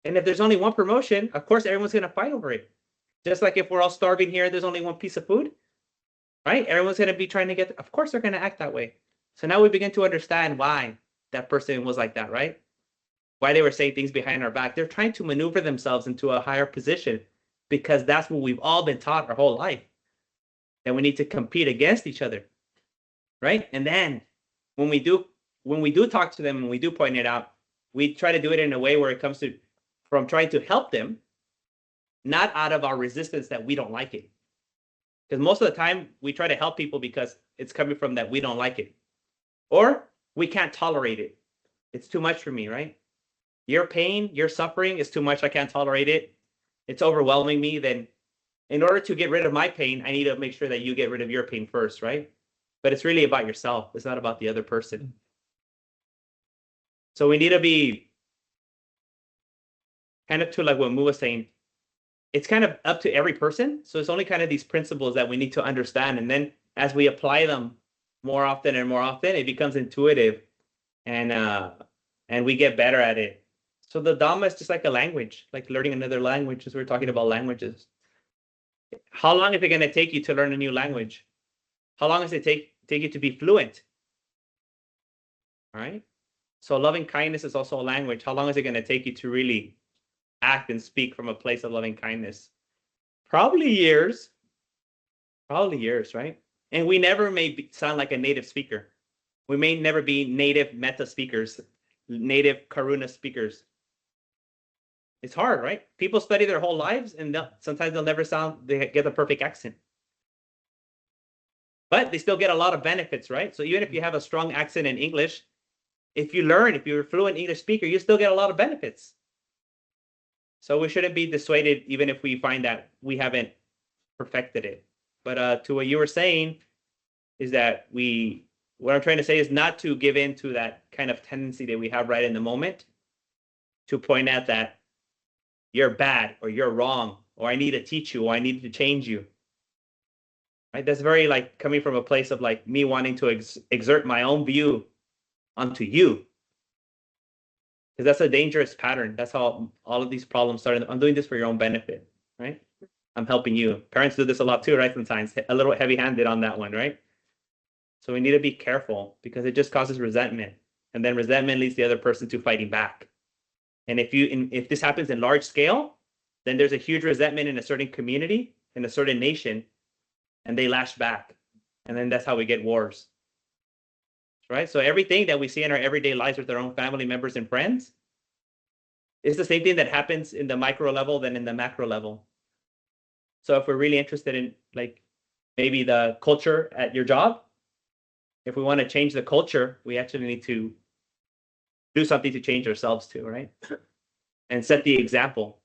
Speaker 1: And if there's only one promotion, of course, everyone's going to fight over it. Just like if we're all starving here, there's only one piece of food, right? Everyone's going to be trying to get, of course, they're going to act that way. So now we begin to understand why that person was like that, right? Why they were saying things behind our back. They're trying to maneuver themselves into a higher position because that's what we've all been taught our whole life. That we need to compete against each other, right? And then when we do talk to them and we do point it out, we try to do it in a way where it comes to from trying to help them, not out of our resistance that we don't like it. Because most of the time we try to help people because it's coming from that we don't like it. Or we can't tolerate it. It's too much for me, right? Your pain, your suffering is too much. I can't tolerate it. It's overwhelming me. Then in order to get rid of my pain, I need to make sure that you get rid of your pain first, right? But it's really about yourself. It's not about the other person. So we need to be kind of to like what Mu was saying. It's kind of up to every person. So it's only kind of these principles that we need to understand. And then as we apply them more often and more often, it becomes intuitive and we get better at it. So the Dhamma is just like a language, like learning another language, as we're talking about languages. How long is it going to take you to learn a new language? How long does it take you to be fluent? All right. So loving kindness is also a language. How long is it going to take you to really act and speak from a place of loving kindness? Probably years, right? And we never may sound like a native speaker. We may never be native metta speakers, native karuna speakers. It's hard, right? People study their whole lives and sometimes they'll never they get the perfect accent. But they still get a lot of benefits, right? So even if you have a strong accent in English, if you're a fluent English speaker, you still get a lot of benefits. So we shouldn't be dissuaded even if we find that we haven't perfected it. But to what you were saying is that what I'm trying to say is not to give in to that kind of tendency that we have right in the moment to point out that you're bad or you're wrong or I need to teach you or I need to change you. Right? That's very like coming from a place of like me wanting to exert my own view onto you. Because that's a dangerous pattern. That's how all of these problems started. I'm doing this for your own benefit, right? I'm helping you. Parents do this a lot too, right? Sometimes a little heavy-handed on that one, right? So we need to be careful because it just causes resentment. And then resentment leads the other person to fighting back. And if this happens in large scale, then there's a huge resentment in a certain community, in a certain nation, and they lash back. And then that's how we get wars. Right? So everything that we see in our everyday lives with our own family members and friends is the same thing that happens in the micro level than in the macro level. So if we're really interested in like maybe the culture at your job, if we want to change the culture, we actually need to do something to change ourselves too, right? And set the example.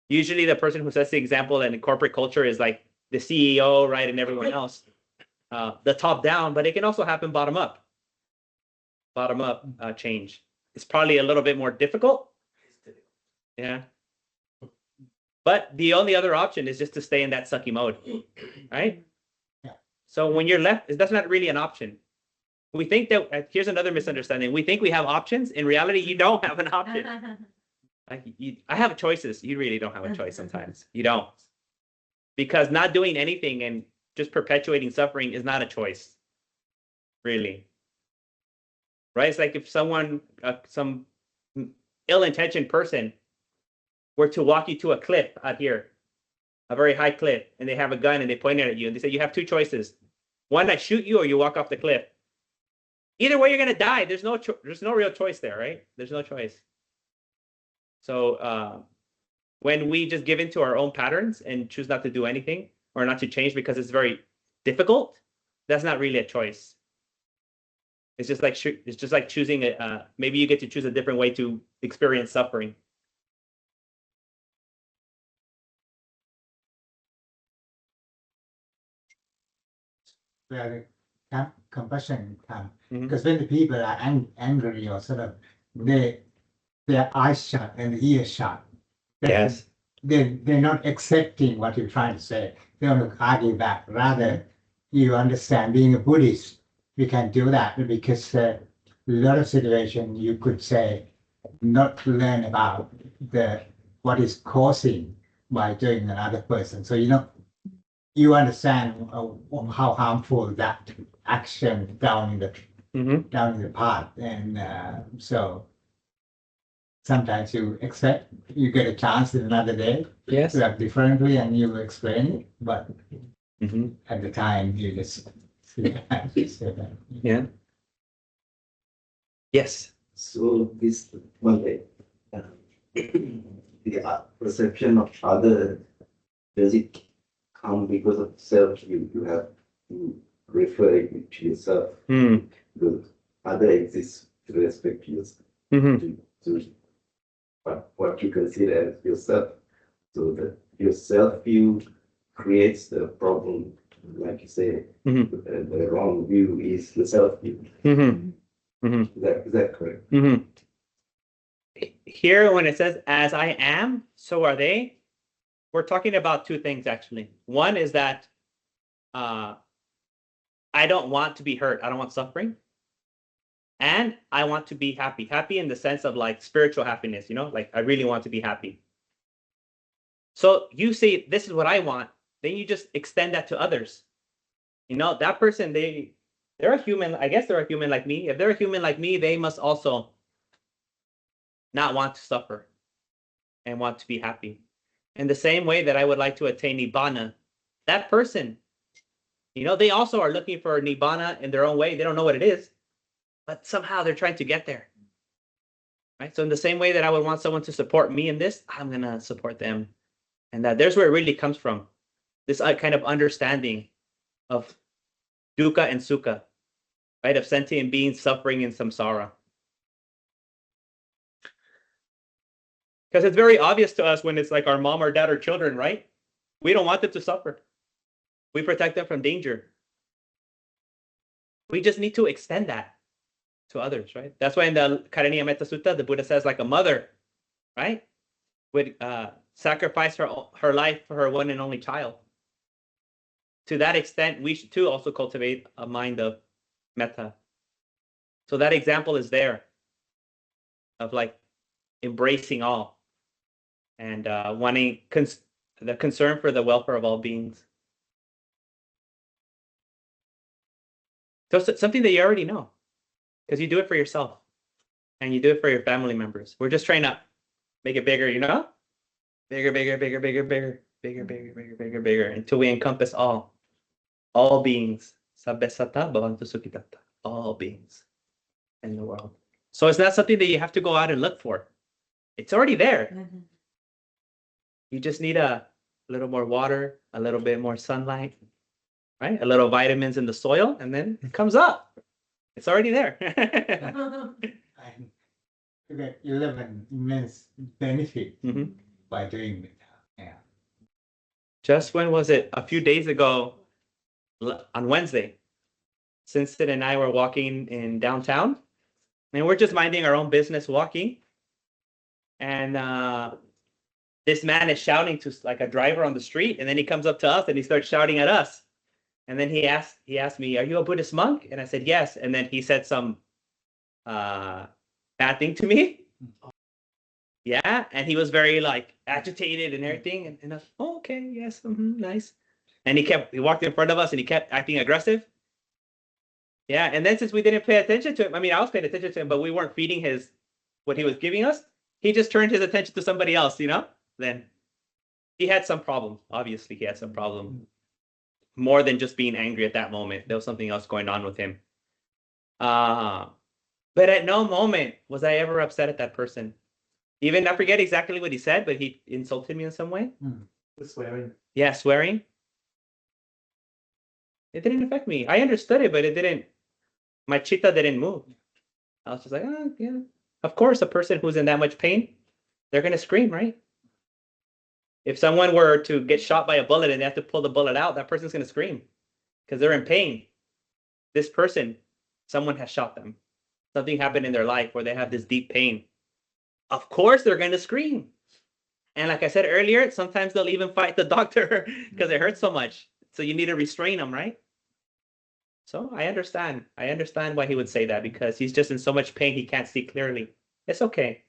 Speaker 1: Usually the person who sets the example in corporate culture is like the CEO, right? And everyone else, the top down, but it can also happen bottom up. Bottom up change. It's probably a little bit more difficult. Yeah. But the only other option is just to stay in that sucky mode, right?
Speaker 4: Yeah.
Speaker 1: So when you're left, that's not really an option. We think that, here's another misunderstanding. We think we have options. In reality, you don't have an option. Like I have choices. You really don't have a choice sometimes. You don't. Because not doing anything and just perpetuating suffering is not a choice. Really. Right? It's like if someone, some ill-intentioned person were to walk you to a cliff out here, a very high cliff, and they have a gun and they point it at you and they say, you have two choices. One, I shoot you or you walk off the cliff. Either way, you're going to die. There's no real choice there, right? There's no choice. So when we just give into our own patterns and choose not to do anything or not to change because it's very difficult, that's not really a choice. It's just like choosing maybe you get to choose a different way to experience suffering.
Speaker 4: Where the compassion comes.
Speaker 1: Mhm.
Speaker 4: Because when the people are angry or sort of, their eyes shut and the ears shut.
Speaker 1: Yes.
Speaker 4: They're not accepting what you're trying to say. They want to argue back. Rather, you understand, being a Buddhist, we can do that because a lot of situations you could say, not learn about what is causing by doing another person. So you understand how harmful that action down in the path, and so sometimes you get a chance in another day
Speaker 1: Yes.
Speaker 4: to act differently, and you explain it, but
Speaker 1: Mhm.
Speaker 4: at the time you just say that.
Speaker 1: Yeah. Yes.
Speaker 5: So this one day, the perception of other, does it come because of self? You have to refer it to yourself.
Speaker 1: Mm.
Speaker 5: The other exists to respect yourself,
Speaker 1: Mhm.
Speaker 5: to what you consider as yourself. So that your self view creates the problem, like you say.
Speaker 1: Mhm.
Speaker 5: The wrong view is the self view.
Speaker 1: Mhm. Mhm.
Speaker 5: Is that correct?
Speaker 1: Mhm. Here, when it says "as I am, so are they," we're talking about two things actually. One is that I don't want to be hurt. I don't want suffering. And I want to be happy. Happy in the sense of like spiritual happiness, like I really want to be happy. So you say, this is what I want. Then you just extend that to others. That person, they're a human. I guess they're a human like me. If they're a human like me, they must also not want to suffer and want to be happy. In the same way that I would like to attain Nibbana, that person, they also are looking for Nibbana in their own way. They don't know what it is, but somehow they're trying to get there. Right? So in the same way that I would want someone to support me in this, I'm going to support them. And there's where it really comes from. This kind of understanding of dukkha and sukha, right? Of sentient beings suffering in samsara. Because it's very obvious to us when it's like our mom or dad or children, right? We don't want them to suffer. We protect them from danger. We just need to extend that to others, right? That's why in the Karaniya Metta Sutta, the Buddha says like a mother, right, would sacrifice her life for her one and only child. To that extent, we should too also cultivate a mind of metta. So that example is there of like embracing all and wanting the concern for the welfare of all beings. So it's something that you already know because you do it for yourself and you do it for your family members. We're just trying to make it bigger, bigger, bigger, bigger, bigger, bigger, bigger, bigger, bigger, bigger, bigger, until we encompass all beings. Sabbe satta bhavantu sukhitatta. All beings in the world. So it's not something that you have to go out and look for. It's already there.
Speaker 2: Mhm.
Speaker 1: You just need a little more water, a little bit more sunlight, right? A little vitamins in the soil, and then it comes up. It's already there.
Speaker 4: And you get 11 immense benefit
Speaker 1: Mhm.
Speaker 4: by doing it. Yeah.
Speaker 1: Just when was it? A few days ago, on Wednesday, Simpson and I were walking in downtown, and we're just minding our own business walking. And this man is shouting to like a driver on the street, and then he comes up to us and he starts shouting at us. And then he asked me, "Are you a Buddhist monk?" And I said, "Yes." And then he said some bad thing to me. Yeah, and he was very like agitated and everything. And I was, "Oh, okay, yes, nice." And he walked in front of us and he kept acting aggressive. Yeah, and then since we didn't pay attention to him, I mean, I was paying attention to him, but we weren't feeding what he was giving us. He just turned his attention to somebody else, Then he had some problem. Obviously, he had some problem. More than just being angry at that moment. There was something else going on with him. But at no moment was I ever upset at that person. Even I forget exactly what he said, but he insulted me in some way.
Speaker 5: Swearing.
Speaker 1: Yeah, swearing. It didn't affect me. I understood it, but it didn't. My chitta didn't move. I was just like, oh, yeah. Of course, a person who's in that much pain, they're gonna scream, right? If someone were to get shot by a bullet and they have to pull the bullet out, that person's gonna scream because they're in pain. This person, someone has shot them. Something happened in their life where they have this deep pain. Of course, they're gonna scream. And like I said earlier, sometimes they'll even fight the doctor because it hurts so much. So you need to restrain them, right? So I understand. I understand why he would say that because he's just in so much pain he can't see clearly. It's okay.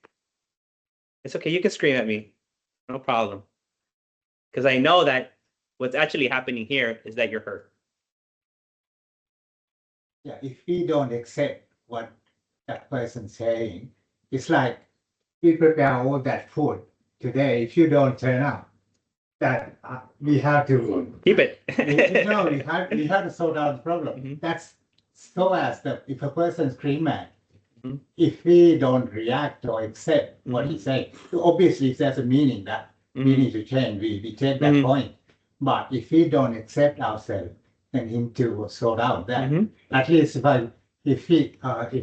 Speaker 1: It's okay. You can scream at me. No problem. Because I know that what's actually happening here is that you're hurt.
Speaker 4: Yeah, if we don't accept what that person's saying, it's like we prepare all that food today. If you don't turn up, that we have to
Speaker 1: Keep it.
Speaker 4: no, we have to sort out the problem.
Speaker 1: Mhm.
Speaker 4: That's so as that if a person scream at,
Speaker 1: Mhm.
Speaker 4: if we don't react or accept what he's saying, obviously if there's a meaning that we need to change, we take that
Speaker 1: Mhm.
Speaker 4: point. But if we don't accept ourselves, then him to sort out that.
Speaker 1: Mhm.
Speaker 4: At least if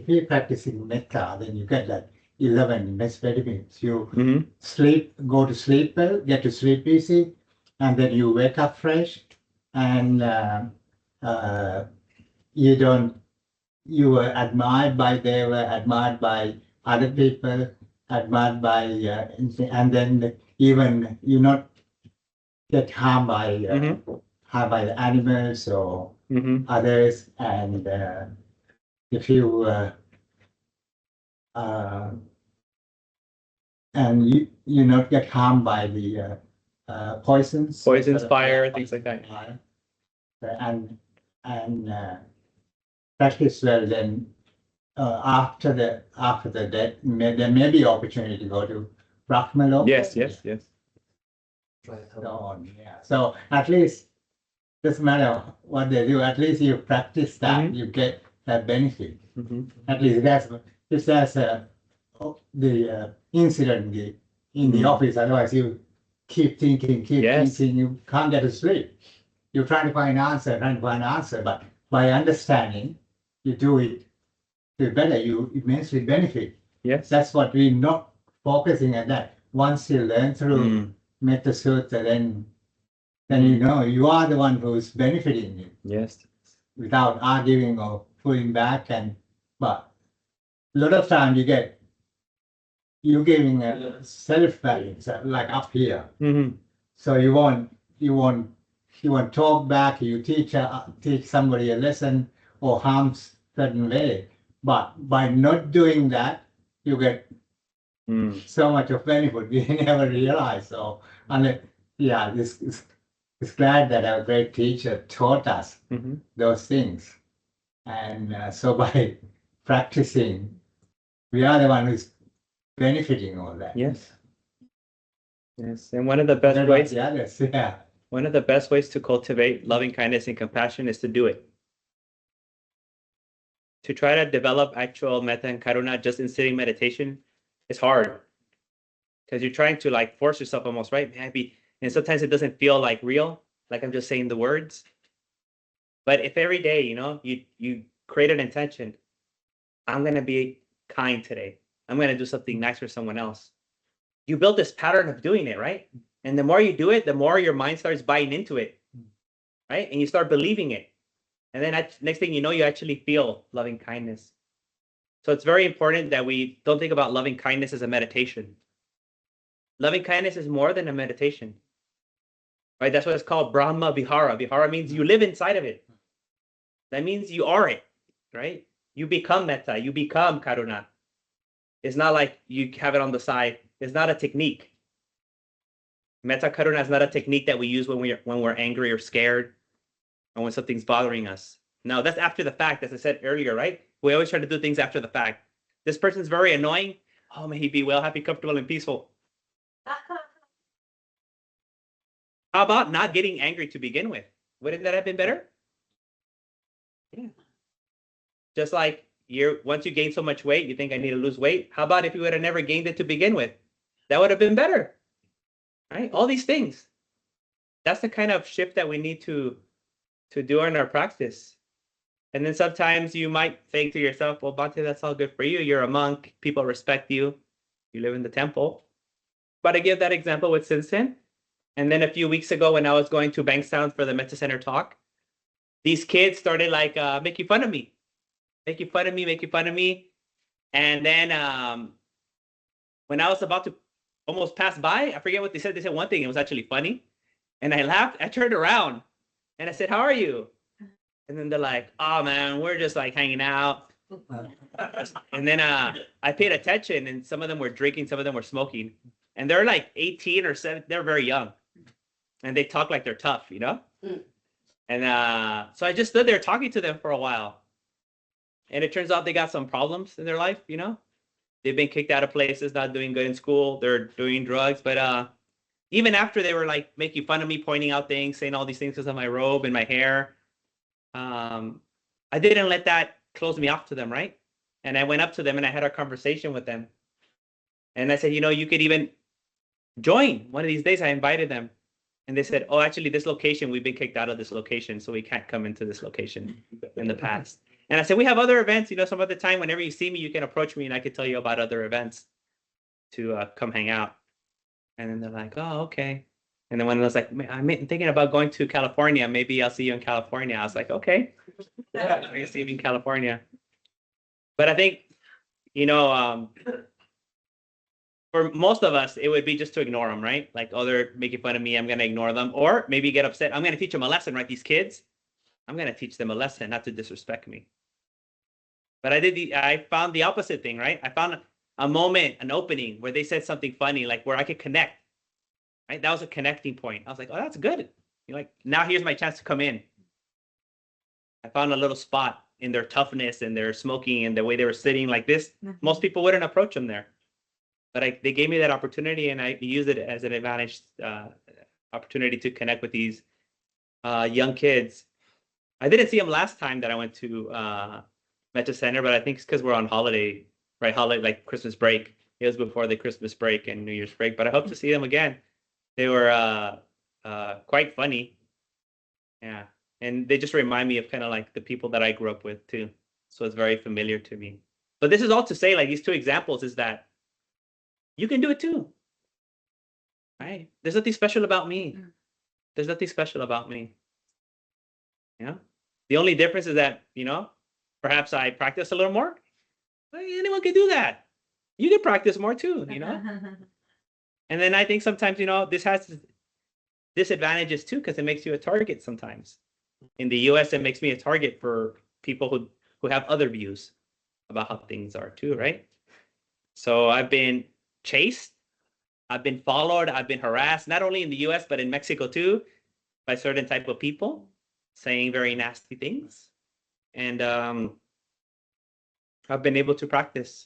Speaker 4: we practicing metta, then you get that 11 best benefits. You
Speaker 1: Mhm.
Speaker 4: sleep, go to sleep well, get to sleep easy, and then you wake up fresh, and you were admired by, they were admired by other people, admired by, and then even you not get harmed by the animals or
Speaker 1: Mhm.
Speaker 4: others, and if you and you not get harmed by the poisons,
Speaker 1: Poisons, fire, things like that.
Speaker 4: and practice well. Then after the death, there may be opportunity to go to Brahmaloka.
Speaker 1: Yes.
Speaker 4: So on, yeah. So at least doesn't matter what they do. At least you practice that,
Speaker 1: Mhm.
Speaker 4: you get that benefit.
Speaker 1: Mhm.
Speaker 4: At least that's if there's the incident in the office. Otherwise, you keep thinking,
Speaker 1: Yes.
Speaker 4: thinking. You can't get to sleep. You're trying to find answer, but by understanding, you do it better. You immensely benefit.
Speaker 1: Yes.
Speaker 4: That's what we're not focusing at that. Once you learn through Metta Sutta, then you know you are the one who's benefiting it
Speaker 1: Yes.
Speaker 4: without arguing or pulling back. But a lot of time you're giving a self-value, like up here.
Speaker 1: Mhm.
Speaker 4: So you won't talk back. You teach somebody a lesson or harm certain way. But by not doing that, you get so much of benefit we never realize. So it's glad that our great teacher taught us those things, and so by practicing, we are the one who's benefiting all that.
Speaker 1: Yes. Yes. And one of the best
Speaker 4: They're not
Speaker 1: ways.
Speaker 4: the others, yeah.
Speaker 1: One of the best ways to cultivate loving kindness and compassion is to do it. to try to develop actual metta and karuna just in sitting meditation is hard. Because you're trying to like force yourself almost, right? Maybe, and sometimes it doesn't feel like real, like I'm just saying the words. But if every day, you create an intention, I'm gonna be kind today. I'm gonna do something nice for someone else. You build this pattern of doing it, right? And the more you do it, the more your mind starts buying into it, right? And you start believing it. And then next thing you know, you actually feel loving kindness. So it's very important that we don't think about loving kindness as a meditation. Loving kindness is more than a meditation, right? That's what it's called, Brahma Vihara. Vihara means you live inside of it. That means you are it, right? You become metta, you become karuna. It's not like you have it on the side. It's not a technique. Metta karuna is not a technique that we use when we're angry or scared or when something's bothering us. No, that's after the fact, as I said earlier, right? We always try to do things after the fact. This person's very annoying. Oh, may he be well, happy, comfortable, and peaceful. How about not getting angry to begin with? Wouldn't that have been better? Yeah. Just like once you gain so much weight, you think I need to lose weight. How about if you would have never gained it to begin with? That would have been better, right? All these things. That's the kind of shift that we need to do in our practice. And then sometimes you might think to yourself, well, Bhante, that's all good for you. You're a monk. People respect you. You live in the temple. But I give that example with Sinsen. And then a few weeks ago when I was going to Bankstown for the Metta Center talk, these kids started like making fun of me. Making fun of me. And then when I was about to almost pass by, I forget what they said. They said one thing. It was actually funny. And I laughed. I turned around and I said, how are you? And then they're like, oh, man, we're just like hanging out. And then I paid attention and some of them were drinking. Some of them were smoking. And they're like 18 or 7. They're very young. And they talk like they're tough, And so I just stood there talking to them for a while. And it turns out they got some problems in their life, They've been kicked out of places, not doing good in school. They're doing drugs. But even after they were like making fun of me, pointing out things, saying all these things because of my robe and my hair, I didn't let that close me off to them, right? And I went up to them and I had a conversation with them. And I said, you could even join one of these days. I invited them. And they said, oh, actually, this location, we've been kicked out of this location, so we can't come into this location in the past. And I said, we have other events, some other time, whenever you see me, you can approach me and I could tell you about other events to come hang out. And then they're like, oh, okay. And then when I was like, I'm thinking about going to California, maybe I'll see you in California. I was like, okay, I'll see you in California. But I think, for most of us, it would be just to ignore them, right? Like, oh, they're making fun of me. I'm going to ignore them. Or maybe get upset. I'm going to teach them a lesson, right? These kids, I'm going to teach them a lesson, not to disrespect me. But I found the opposite thing, right? I found a moment, an opening where they said something funny, like where I could connect, right? That was a connecting point. I was like, oh, that's good. Now here's my chance to come in. I found a little spot in their toughness and their smoking and the way they were sitting like this. Most people wouldn't approach them there. But they gave me that opportunity, and I used it as an advantage opportunity to connect with these young kids. I didn't see them last time that I went to Metta Center, but I think it's because we're on holiday, right? Holiday, like Christmas break. It was before the Christmas break and New Year's break, but I hope to see them again. They were quite funny. Yeah. And they just remind me of kind of like the people that I grew up with too. So it's very familiar to me. But this is all to say, like these two examples is that you can do it too, right? There's nothing special about me. There's nothing special about me. The only difference is that, perhaps I practice a little more. Anyone can do that. You can practice more too, And then I think sometimes, this has disadvantages too, because it makes you a target sometimes. In the US, it makes me a target for people who have other views about how things are too, right? So I've been chased, I've been followed, I've been harassed, not only in the US, but in Mexico too, by certain type of people saying very nasty things. And I've been able to practice.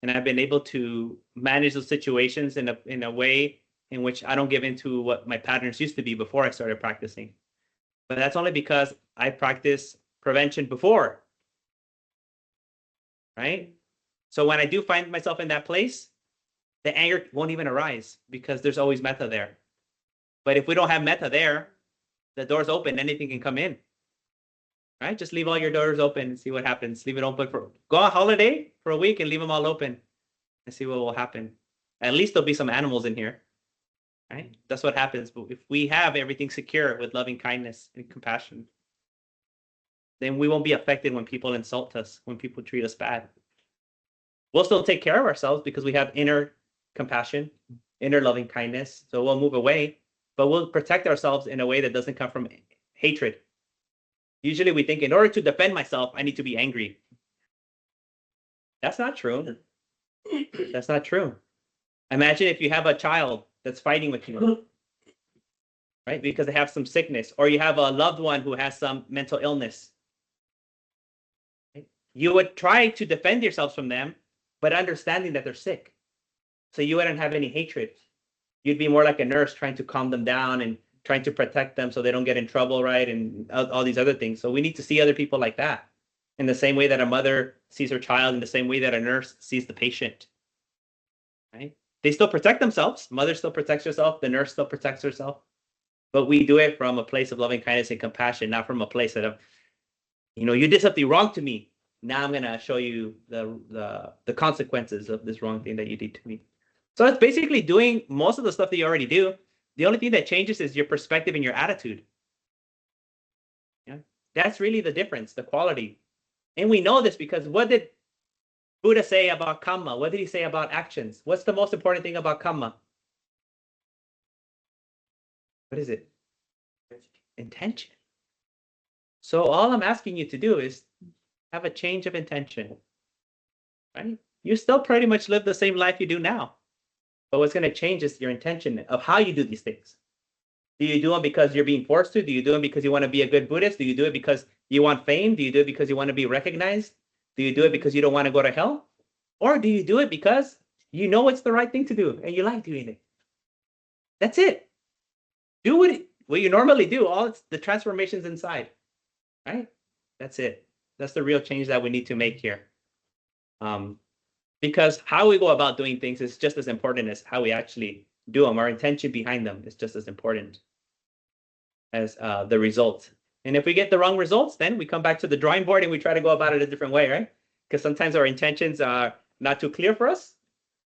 Speaker 1: And I've been able to manage those situations in a way in which I don't give into what my patterns used to be before I started practicing. But that's only because I practiced prevention before. right? So when I do find myself in that place, the anger won't even arise because there's always metta there. But if we don't have metta there, the door's open, anything can come in, right? Just leave all your doors open and see what happens. Leave it open go on holiday for a week and leave them all open and see what will happen. At least there'll be some animals in here, right? That's what happens. But if we have everything secure with loving kindness and compassion, then we won't be affected when people insult us, when people treat us bad. We'll still take care of ourselves because we have inner compassion, inner loving kindness. So we'll move away, but we'll protect ourselves in a way that doesn't come from hatred. Usually we think in order to defend myself, I need to be angry. That's not true. That's not true. Imagine if you have a child that's fighting with you, right? Because they have some sickness, or you have a loved one who has some mental illness. Right? You would try to defend yourselves from them, but understanding that they're sick. So you wouldn't have any hatred. You'd be more like a nurse trying to calm them down and trying to protect them so they don't get in trouble, right? And all these other things. So we need to see other people like that. In the same way that a mother sees her child, in the same way that a nurse sees the patient, right? They still protect themselves. Mother still protects herself. The nurse still protects herself. But we do it from a place of loving kindness and compassion, not from a place of, you did something wrong to me. Now I'm going to show you the consequences of this wrong thing that you did to me. So it's basically doing most of the stuff that you already do. The only thing that changes is your perspective and your attitude. Yeah? That's really the difference, the quality. And we know this because what did Buddha say about kamma? What did he say about actions? What's the most important thing about kamma? What is it? Intention. So all I'm asking you to do is have a change of intention, right? You still pretty much live the same life you do now. But what's going to change is your intention of how you do these things. Do you do them because you're being forced to? Do you do them because you want to be a good Buddhist? Do you do it because you want fame? Do you do it because you want to be recognized? Do you do it because you don't want to go to hell? Or do you do it because you know it's the right thing to do and you like doing it? That's it. Do what you normally do. All it's the transformations inside, right? That's it. That's the real change that we need to make here. Because how we go about doing things is just as important as how we actually do them. Our intention behind them is just as important as the result. And if we get the wrong results, then we come back to the drawing board and we try to go about it a different way, right? Because sometimes our intentions are not too clear for us,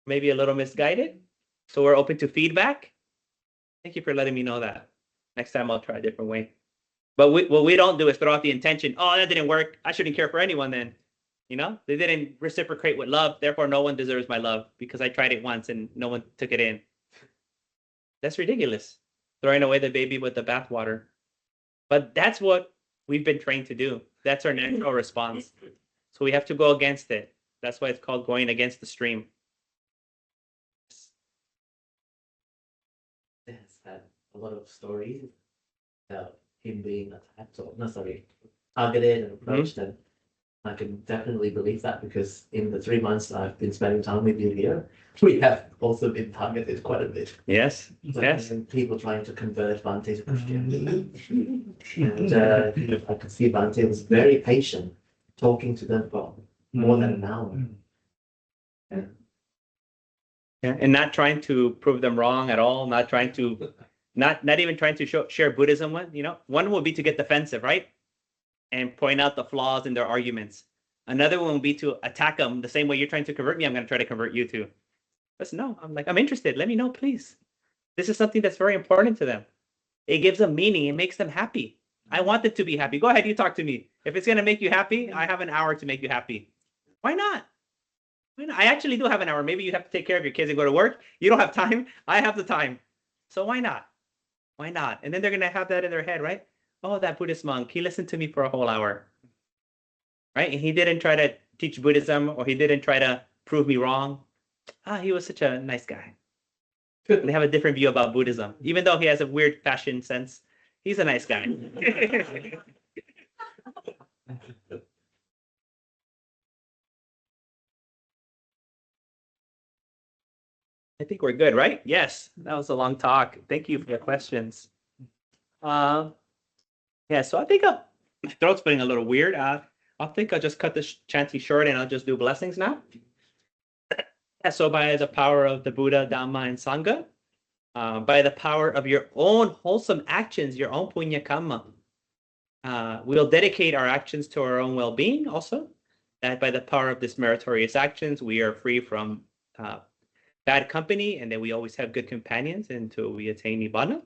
Speaker 1: maybe a little misguided. So we're open to feedback. Thank you for letting me know that. Next time I'll try a different way. But what we don't do is throw out the intention. Oh, that didn't work. I shouldn't care for anyone then. They didn't reciprocate with love. Therefore, no one deserves my love because I tried it once and no one took it in. That's ridiculous. Throwing away the baby with the bathwater. But that's what we've been trained to do. That's our natural response. So we have to go against it. That's why it's called going against the stream.
Speaker 6: Has had a lot of stories about him being attacked or targeted and approached, and I can definitely believe that because in the 3 months I've been spending time with you here, we have also been targeted quite a bit.
Speaker 1: Yes. Yes.
Speaker 6: And people trying to convert Bhante to Christianity. And I could see Bhante was very patient, talking to them for more than an hour.
Speaker 1: Yeah, and not trying to prove them wrong at all. Not trying to, not even trying to share Buddhism with. One would be to get defensive, right? And point out the flaws in their arguments. Another one would be to attack them the same way you're trying to convert me. I'm going to try to convert you too. But no, I'm interested. Let me know, please. This is something that's very important to them. It gives them meaning. It makes them happy. I want them to be happy. Go ahead, you talk to me. If it's going to make you happy, I have an hour to make you happy. Why not? I actually do have an hour. Maybe you have to take care of your kids and go to work. You don't have time. I have the time. So why not? Why not? And then they're going to have that in their head, right? Oh, that Buddhist monk, he listened to me for a whole hour, right? And he didn't try to teach Buddhism or he didn't try to prove me wrong. He was such a nice guy. They have a different view about Buddhism. Even though he has a weird fashion sense, he's a nice guy. I think we're good, right? Yes, that was a long talk. Thank you for your questions. Yeah, so I think my throat's feeling a little weird. I'll I think I'll just cut this chanting short and I'll just do blessings now. So by the power of the Buddha, Dhamma, and Sangha, by the power of your own wholesome actions, your own punya karma, we'll dedicate our actions to our own well-being also. That by the power of this meritorious actions, we are free from bad company, and that we always have good companions until we attain Nibbana.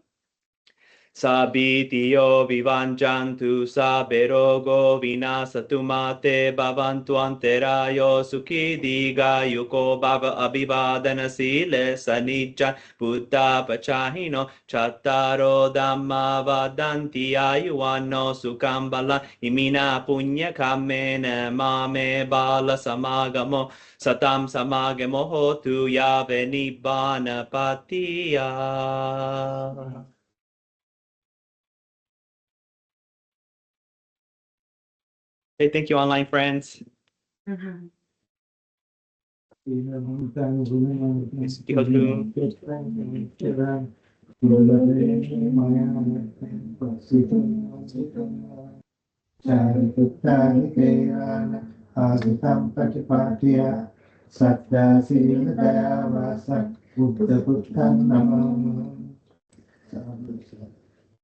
Speaker 1: Sabitiyo vivanjantu saberogo vinasatu mate bhavantu anterayo sukhi diga yuko bhava abhivadana sile sanicca buddha pachahino chattaro dhamma vadanti ayuvanno sukham bala imina punya kamena mame bala samagamo satam samagamo hotu yave nibbana patiya. Hey, thank you, online friends.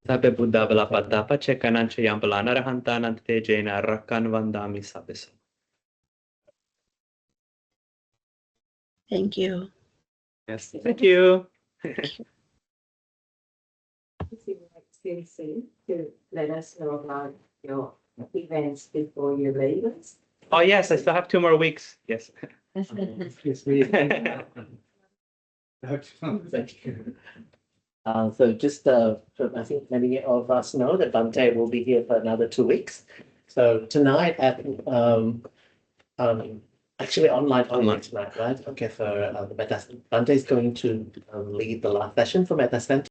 Speaker 1: Sabe Buddha Balapata Pachekanancha Yambalana Rahantanante Jena Rakan Vandami Sabiso.
Speaker 7: Thank you.
Speaker 1: Yes, thank you.
Speaker 3: If you would like to let us know about your events before you leave us.
Speaker 1: Oh, yes, I still have 2 more weeks. Yes.
Speaker 6: Yes, Thank you. So just, I think many of us know that Bhante will be here for another 2 weeks. So tonight at, actually online tonight, right? Okay, for the Metta, Bhante is going to lead the last session for Metta Center.